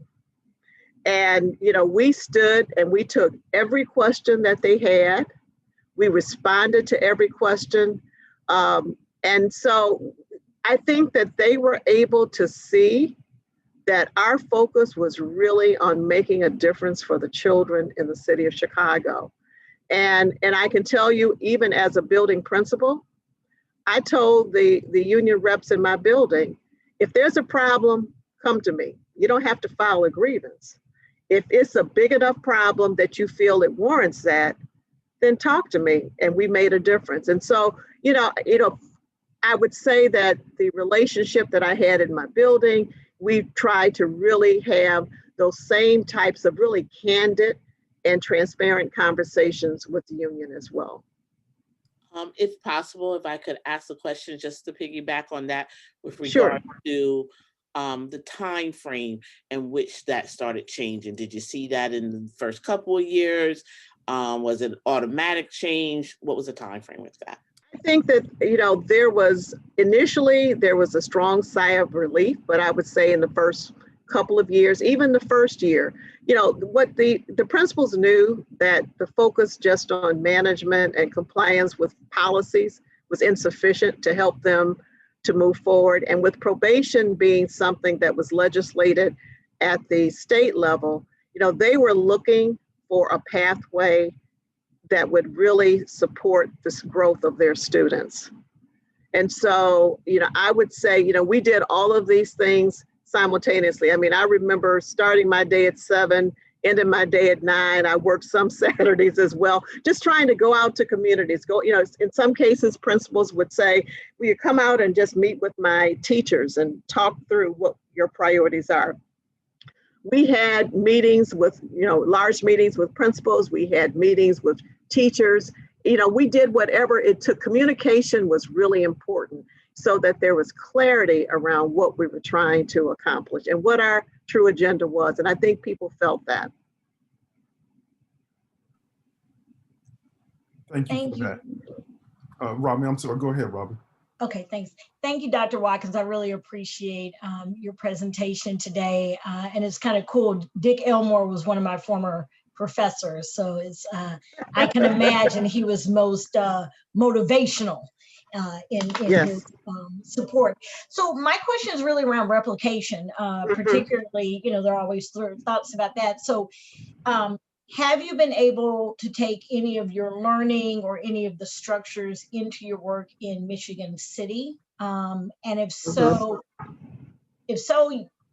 And, we stood and we took every question that they had. We responded to every question. And so I think that they were able to see that our focus was really on making a difference for the children in the city of Chicago. And I can tell you, even as a building principal, I told the union reps in my building, if there's a problem, come to me. You don't have to file a grievance. If it's a big enough problem that you feel it warrants that, then talk to me. And we made a difference. And so, I would say that the relationship that I had in my building, we tried to really have those same types of really candid and transparent conversations with the union as well. If possible, if I could ask a question just to piggyback on that with regard Sure. to the time frame in which that started changing. Did you see that in the first couple of years? Was it automatic change? What was the time frame with that? I think that, there was a strong sigh of relief, but I would say in the first couple of years, even the first year, what the principals knew that the focus just on management and compliance with policies was insufficient to help them to move forward. And with probation being something that was legislated at the state level, they were looking for a pathway that would really support this growth of their students. And so, I would say, we did all of these things simultaneously. I mean, I remember starting my day at 7, ending my day at 9. I worked some Saturdays as well, just trying to go out to communities. In some cases, principals would say, will you come out and just meet with my teachers and talk through what your priorities are? We had meetings with, large meetings with principals. We had meetings with teachers. We did whatever it took. Communication was really important so that there was clarity around what we were trying to accomplish and what our true agenda was. And I think people felt that. Thank you for that. Robbie, I'm sorry, go ahead, Robbie. Okay, thanks. Thank you, Dr. Watkins. I really appreciate your presentation today. And it's kind of cool. Dick Elmore was one of my former professors. So I can imagine he was most motivational in Yes. his support. So my question is really around replication, particularly, there are always thoughts about that. So have you been able to take any of your learning or any of the structures into your work in Michigan City? And if so,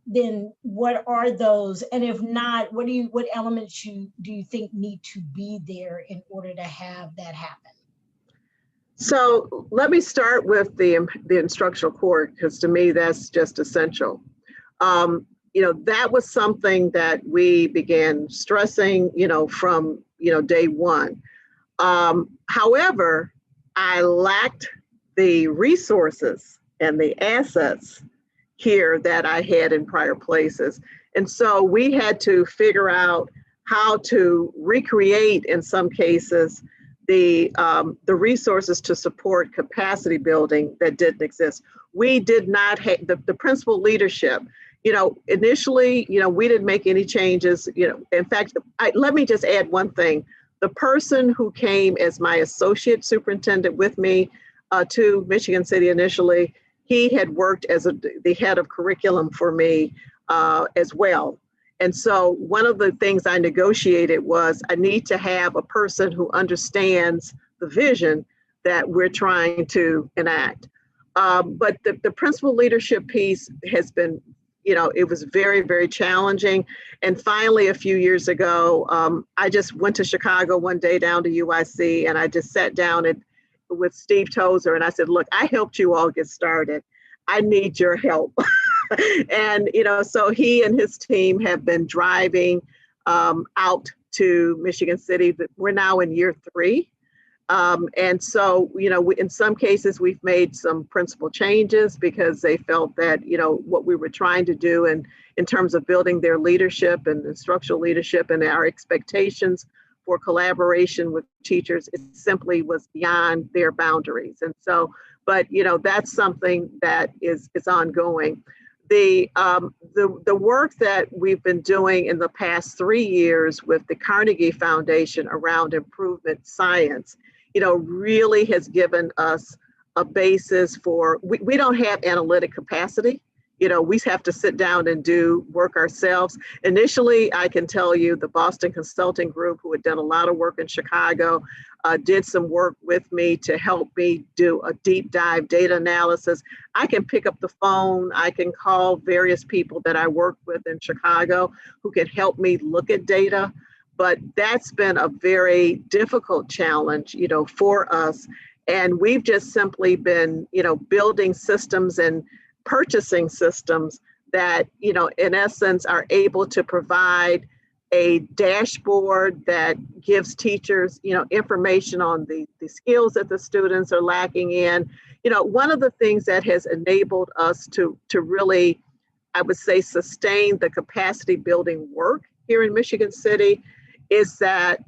then what are those? And if not, what elements do you think need to be there in order to have that happen? So let me start with the instructional core, because to me, that's just essential. That was something that we began stressing, from, day one. However, I lacked the resources and the assets here that I had in prior places. And so we had to figure out how to recreate, in some cases, the resources to support capacity building that didn't exist. We did not have the principal leadership. Initially, we didn't make any changes. In fact, let me just add one thing. The person who came as my associate superintendent with me to Michigan City initially, he had worked as the head of curriculum for me as well. And so one of the things I negotiated was I need to have a person who understands the vision that we're trying to enact. But the principal leadership piece has been, it was very, very challenging. And finally, a few years ago, I just went to Chicago one day down to UIC, and I just sat down with Steve Tozer, and I said, look, I helped you all get started. I need your help. And, so he and his team have been driving out to Michigan City. We're now in year 3. And so, in some cases, we've made some principal changes because they felt that, what we were trying to do in terms of building their leadership and instructional leadership and our expectations for collaboration with teachers, it simply was beyond their boundaries. And so, but, that's something that is ongoing. The work that we've been doing in the past 3 years with the Carnegie Foundation around improvement science, really has given us a basis for, we don't have analytic capacity. We have to sit down and do work ourselves. Initially, I can tell you the Boston Consulting Group, who had done a lot of work in Chicago, did some work with me to help me do a deep dive data analysis. I can pick up the phone, I can call various people that I work with in Chicago who can help me look at data. But that's been a very difficult challenge, for us. And we've just simply been, building systems and purchasing systems that, in essence, are able to provide a dashboard that gives teachers, information on the skills that the students are lacking in. One of the things that has enabled us to really, I would say, sustain the capacity building work here in Michigan City is that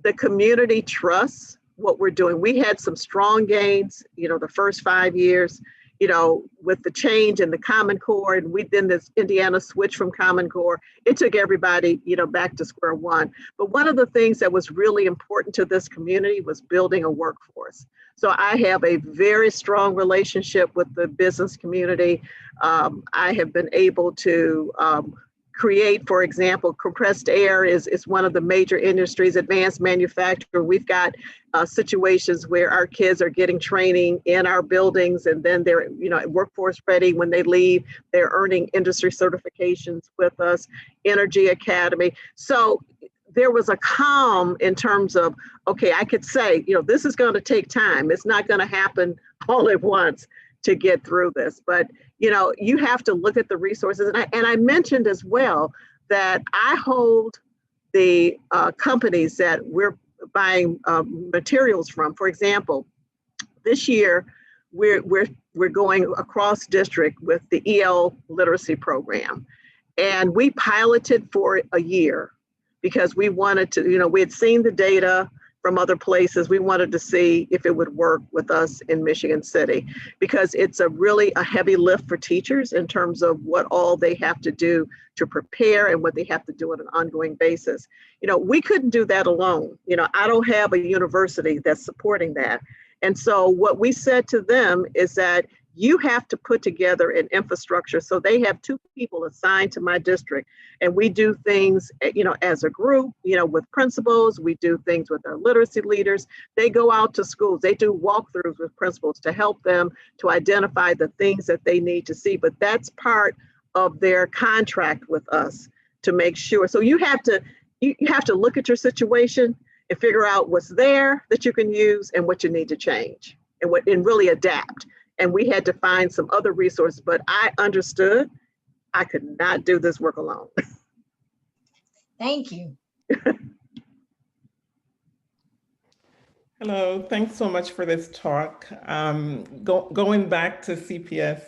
the community trusts what we're doing. We had some strong gains, the first 5 years, with the change in the Common Core, and we then this Indiana switch from Common Core. It took everybody, back to square one. But one of the things that was really important to this community was building a workforce. So I have a very strong relationship with the business community. I have been able to create, for example, compressed air is one of the major industries, advanced manufacturing. We've got situations where our kids are getting training in our buildings, and then they're, workforce ready when they leave. They're earning industry certifications with us, Energy Academy. So there was a calm in terms of, okay, I could say, this is going to take time. It's not going to happen all at once to get through this. But, you have to look at the resources. And I mentioned as well that I hold the companies that we're buying materials from. For example, this year, we're going across district with the EL literacy program. And we piloted for a year because we wanted to, we had seen the data from other places. We wanted to see if it would work with us in Michigan City, because it's really a heavy lift for teachers in terms of what all they have to do to prepare and what they have to do on an ongoing basis. We couldn't do that alone. I don't have a university that's supporting that. And so what we said to them is that you have to put together an infrastructure. So they have 2 people assigned to my district, and we do things, as a group, with principals. We do things with our literacy leaders. They go out to schools. They do walkthroughs with principals to help them to identify the things that they need to see. But that's part of their contract with us to make sure. So you have to look at your situation and figure out what's there that you can use and what you need to change and really adapt. And we had to find some other resources, but I understood I could not do this work alone. Thank you. Hello, thanks so much for this talk. Going back to CPS,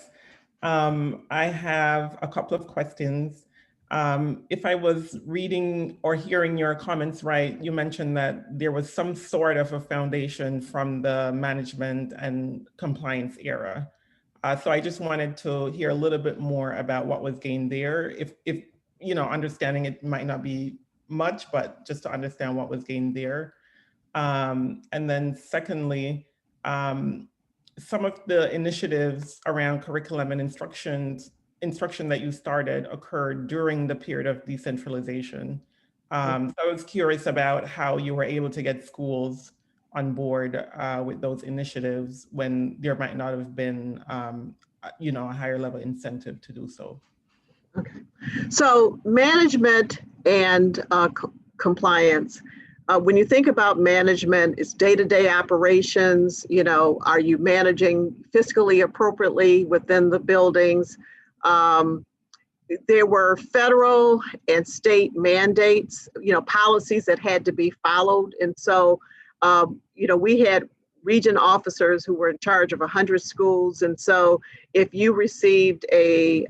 I have a couple of questions. If I was reading or hearing your comments right, you mentioned that there was some sort of a foundation from the management and compliance era. So I just wanted to hear a little bit more about what was gained there. If you know, understanding it might not be much, but just to understand what was gained there. And then secondly, some of the initiatives around curriculum and instruction that you started occurred during the period of decentralization. So I was curious about how you were able to get schools on board with those initiatives when there might not have been, you know, a higher level incentive to do so. Okay. So management and compliance. When you think about management, it's day-to-day operations. You know, are you managing fiscally appropriately within the buildings? There were federal and state mandates, you know, policies that had to be followed. And so, you know, we had region officers who were in charge of 100 schools. And so if you received a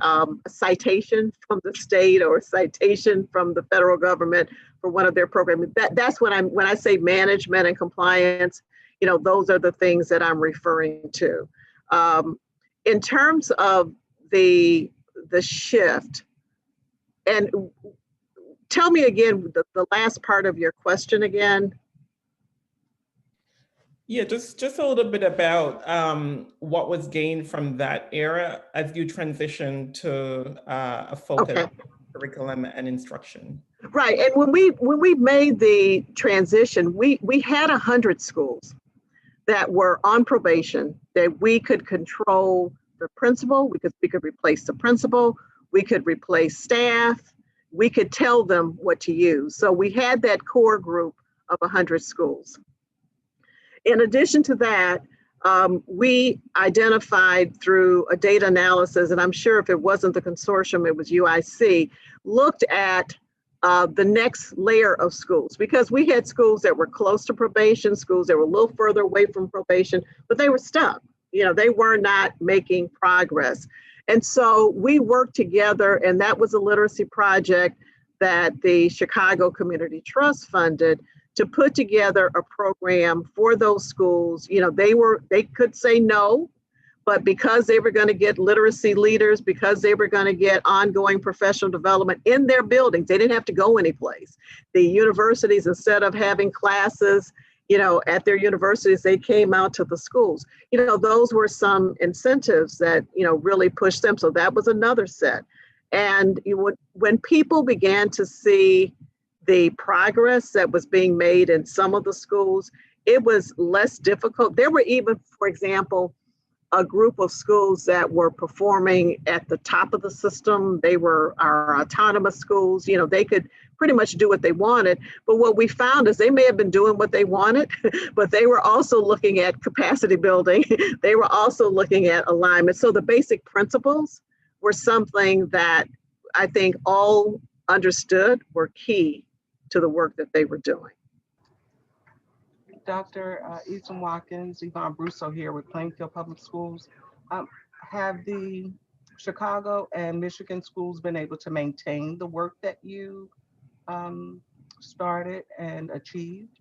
citation from the state or a citation from the federal government for one of their programs, that's when I say management and compliance, you know, those are the things that I'm referring to. In terms of the shift, and tell me again the last part of your question again. Yeah, just a little bit about what was gained from that era as you transition to a focus on curriculum and instruction. Right, and when we made the transition, we had 100 schools that were on probation that we could control the principal. We could replace the principal. We could replace staff. We could tell them what to use. So we had that core group of 100 schools. In addition to that, we identified through a data analysis, and I'm sure if it wasn't the consortium, it was UIC, looked at the next layer of schools, because we had schools that were close to probation, schools that were a little further away from probation, but they were stuck. You know, they were not making progress. And so we worked together, and that was a literacy project that the Chicago Community Trust funded to put together a program for those schools. You know, they could say no, but because they were going to get literacy leaders, because they were going to get ongoing professional development in their buildings, they didn't have to go anyplace. The universities, instead of having classes, you know, at their universities, they came out to the schools. You know, those were some incentives that, you know, really pushed them. So that was another set. And when people began to see the progress that was being made in some of the schools, it was less difficult. There were even, for example, a group of schools that were performing at the top of the system. They were our autonomous schools. You know, they could pretty much do what they wanted. But what we found is they may have been doing what they wanted, but they were also looking at capacity building. They were also looking at alignment. So the basic principles were something that I think all understood were key to the work that they were doing. Dr. Eason-Watkins, Yvonne Brousseau here with Plainfield Public Schools. Have the Chicago and Michigan schools been able to maintain the work that you started and achieved?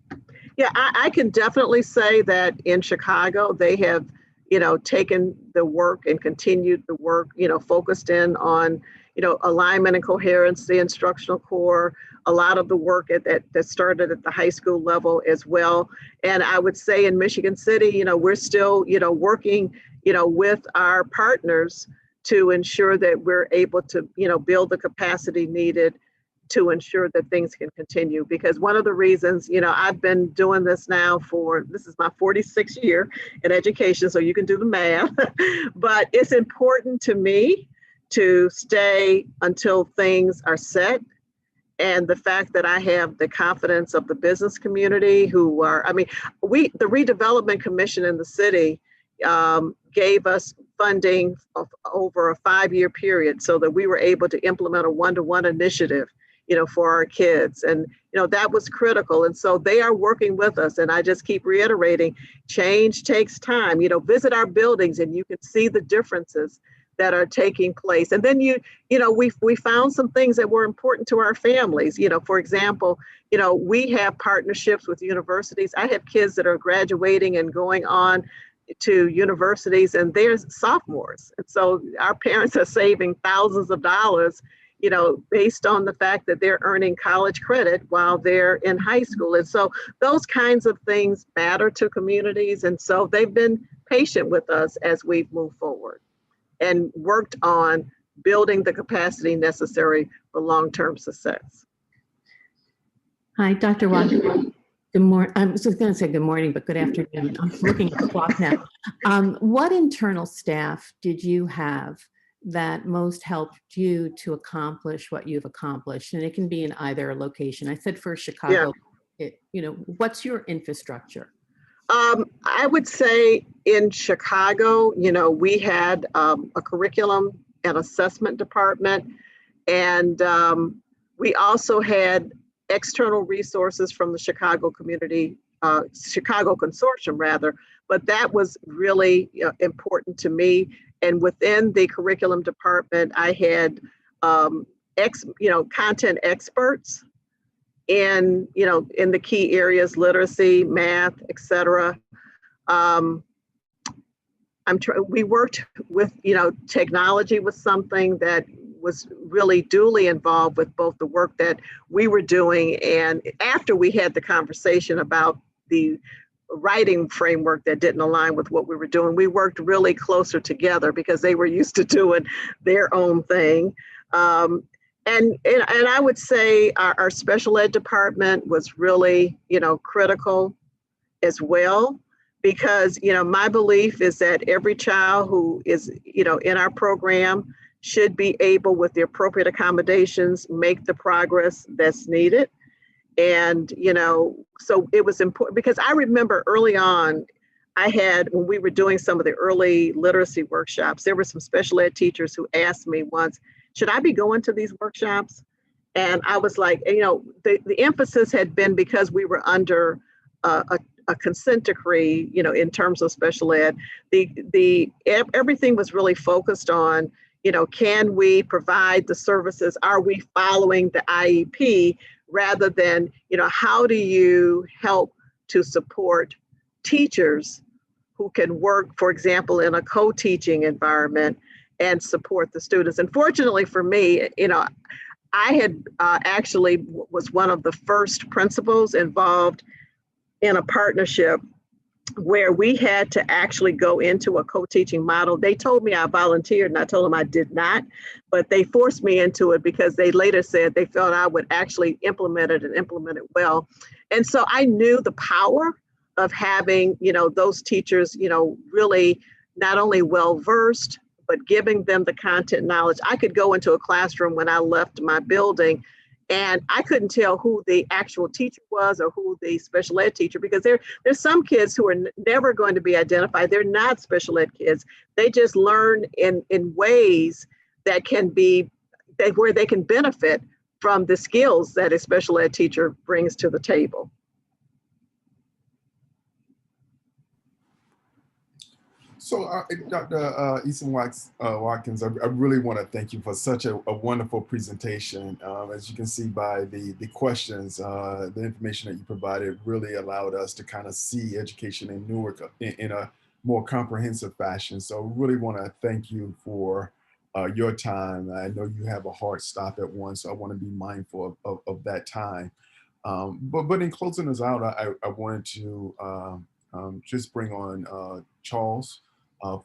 Yeah, I can definitely say that in Chicago, they have, you know, taken the work and continued the work, you know, focused in on, you know, alignment and coherence, the instructional core, a lot of the work that started at the high school level as well. And I would say in Michigan City, you know, we're still, you know, working, you know, with our partners to ensure that we're able to, you know, build the capacity needed to ensure that things can continue. Because one of the reasons, you know, I've been doing this now this is my 46th year in education, so you can do the math, but it's important to me to stay until things are set. And the fact that I have the confidence of the business community who are, I mean, the Redevelopment Commission in the city gave us funding of over a 5-year period so that we were able to implement a one-to-one initiative, you know, for our kids. And, you know, that was critical. And so they are working with us. And I just keep reiterating, change takes time. You know, visit our buildings and you can see the differences that are taking place. And then we found some things that were important to our families. For example, we have partnerships with universities. I have kids that are graduating and going on to universities, and they're sophomores. And so our parents are saving thousands of dollars, based on the fact that they're earning college credit while they're in high school. And so those kinds of things matter to communities. And so they've been patient with us as we've moved forward and worked on building the capacity necessary for long-term success. Hi, Dr. Watkins. Good morning. I was just going to say good morning, but good afternoon. I'm looking at the clock now. What internal staff did you have that most helped you to accomplish what you've accomplished? And it can be in either location. I said for Chicago, what's your infrastructure? I would say in Chicago, we had a curriculum and assessment department, and we also had external resources from the Chicago community, Chicago consortium rather, but that was really important to me. And within the curriculum department, I had content experts in the key areas, literacy, math, etc. We worked with, technology was something that was really duly involved with both the work that we were doing, and after we had the conversation about the writing framework that didn't align with what we were doing, we worked really closer together because they were used to doing their own thing. And I would say our special ed department was really, critical as well, because, my belief is that every child who is, in our program should be able, with the appropriate accommodations, make the progress that's needed. And, so it was important because I remember early on, when we were doing some of the early literacy workshops, there were some special ed teachers who asked me once, should I be going to these workshops? And I was like, the emphasis had been because we were under a consent decree, in terms of special ed, everything was really focused on, can we provide the services? Are we following the IEP? Rather than, how do you help to support teachers who can work, for example, in a co-teaching environment and support the students? And fortunately for me, I had actually was one of the first principals involved in a partnership where we had to actually go into a co-teaching model. They told me I volunteered and I told them I did not, but they forced me into it because they later said they felt I would actually implement it and implement it well. And so I knew the power of having, those teachers, really not only well-versed, but giving them the content knowledge. I could go into a classroom when I left my building and I couldn't tell who the actual teacher was or who the special ed teacher, because there's some kids who are never going to be identified. They're not special ed kids. They just learn in ways that can be, where they can benefit from the skills that a special ed teacher brings to the table. So, Dr. Eason-Watkins, I really want to thank you for such a wonderful presentation. As you can see by the questions, the information that you provided really allowed us to kind of see education in Newark in a more comprehensive fashion. So really want to thank you for your time. I know you have a hard stop at 1, so I want to be mindful of that time. But in closing us out, I wanted to just bring on Charles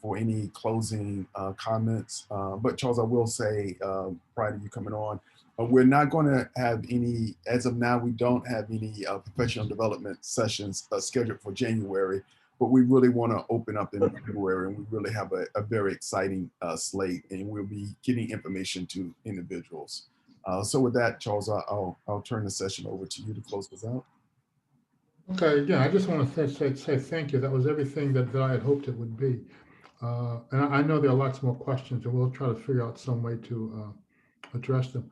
for any closing comments. But Charles, I will say prior to you coming on, we're not going to have any, as of now, we don't have any professional development sessions scheduled for January, but we really want to open up in February, and we really have a very exciting slate, and we'll be getting information to individuals. So with that, Charles, I'll turn the session over to you to close this out. Okay, yeah, I just want to say thank you. That was everything that I had hoped it would be. And I know there are lots more questions, and we'll try to figure out some way to address them.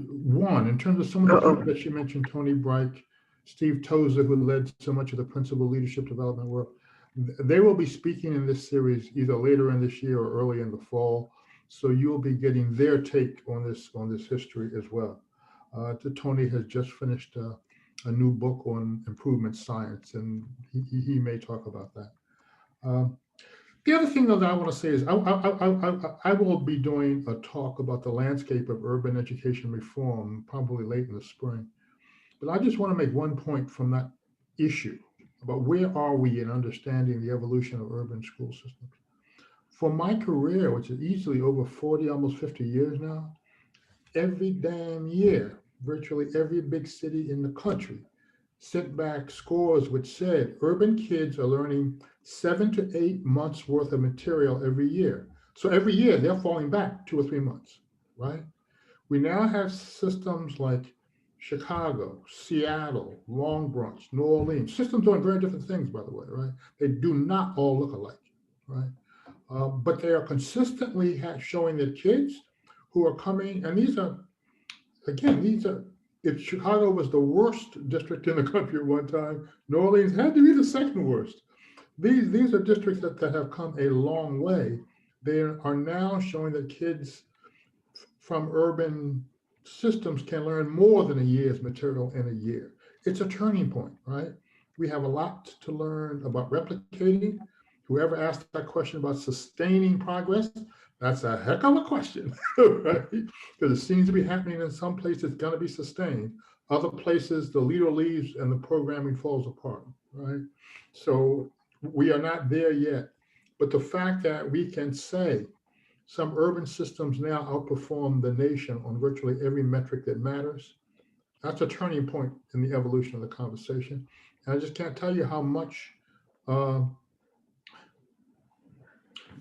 One, in terms of some of the people that you mentioned, Tony Bright, Steve Tozer, who led so much of the principal leadership development work, They will be speaking in this series either later in this year or early in the fall. So you'll be getting their take on this history as well. Tony has just finished a new book on improvement science, and he may talk about that. The other thing that I want to say is I will be doing a talk about the landscape of urban education reform probably late in the spring. But I just want to make one point from that issue about where are we in understanding the evolution of urban school systems. For my career, which is easily over 40, almost 50 years now, every damn year, virtually every big city in the country sent back scores which said urban kids are learning 7 to 8 months worth of material every year. So every year they're falling back 2 or 3 months, right? We now have systems like Chicago, Seattle, Long Branch, New Orleans, systems doing very different things, by the way, right? They do not all look alike, right? But they are consistently showing that kids who are coming, and these are, if Chicago was the worst district in the country at one time, New Orleans had to be the second worst. These are districts that have come a long way. They are now showing that kids from urban systems can learn more than a year's material in a year. It's a turning point, right? We have a lot to learn about replicating. Whoever asked that question about sustaining progress, that's a heck of a question, right? Because it seems to be happening in some places, it's going to be sustained. Other places, the leader leaves and the programming falls apart, right? So we are not there yet. But the fact that we can say some urban systems now outperform the nation on virtually every metric that matters, that's a turning point in the evolution of the conversation. And I just can't tell you how much,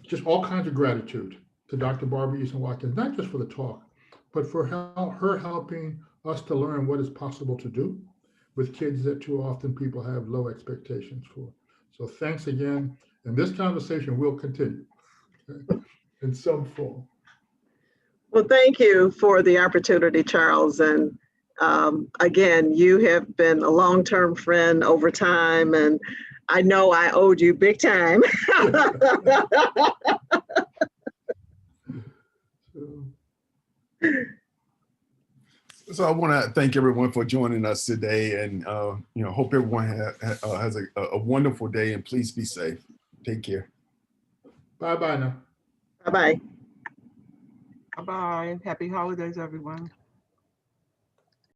just all kinds of gratitude to Dr. Barbara Eason-Watkins, not just for the talk, but for her helping us to learn what is possible to do with kids that too often people have low expectations for. So thanks again. And this conversation will continue in some form. Well, thank you for the opportunity, Charles. And again, you have been a long-term friend over time, and I know I owed you big time. So I want to thank everyone for joining us today, and hope everyone has a wonderful day, and please be safe. Take care. Bye-bye now. Bye-bye. Bye-bye. Happy holidays, everyone.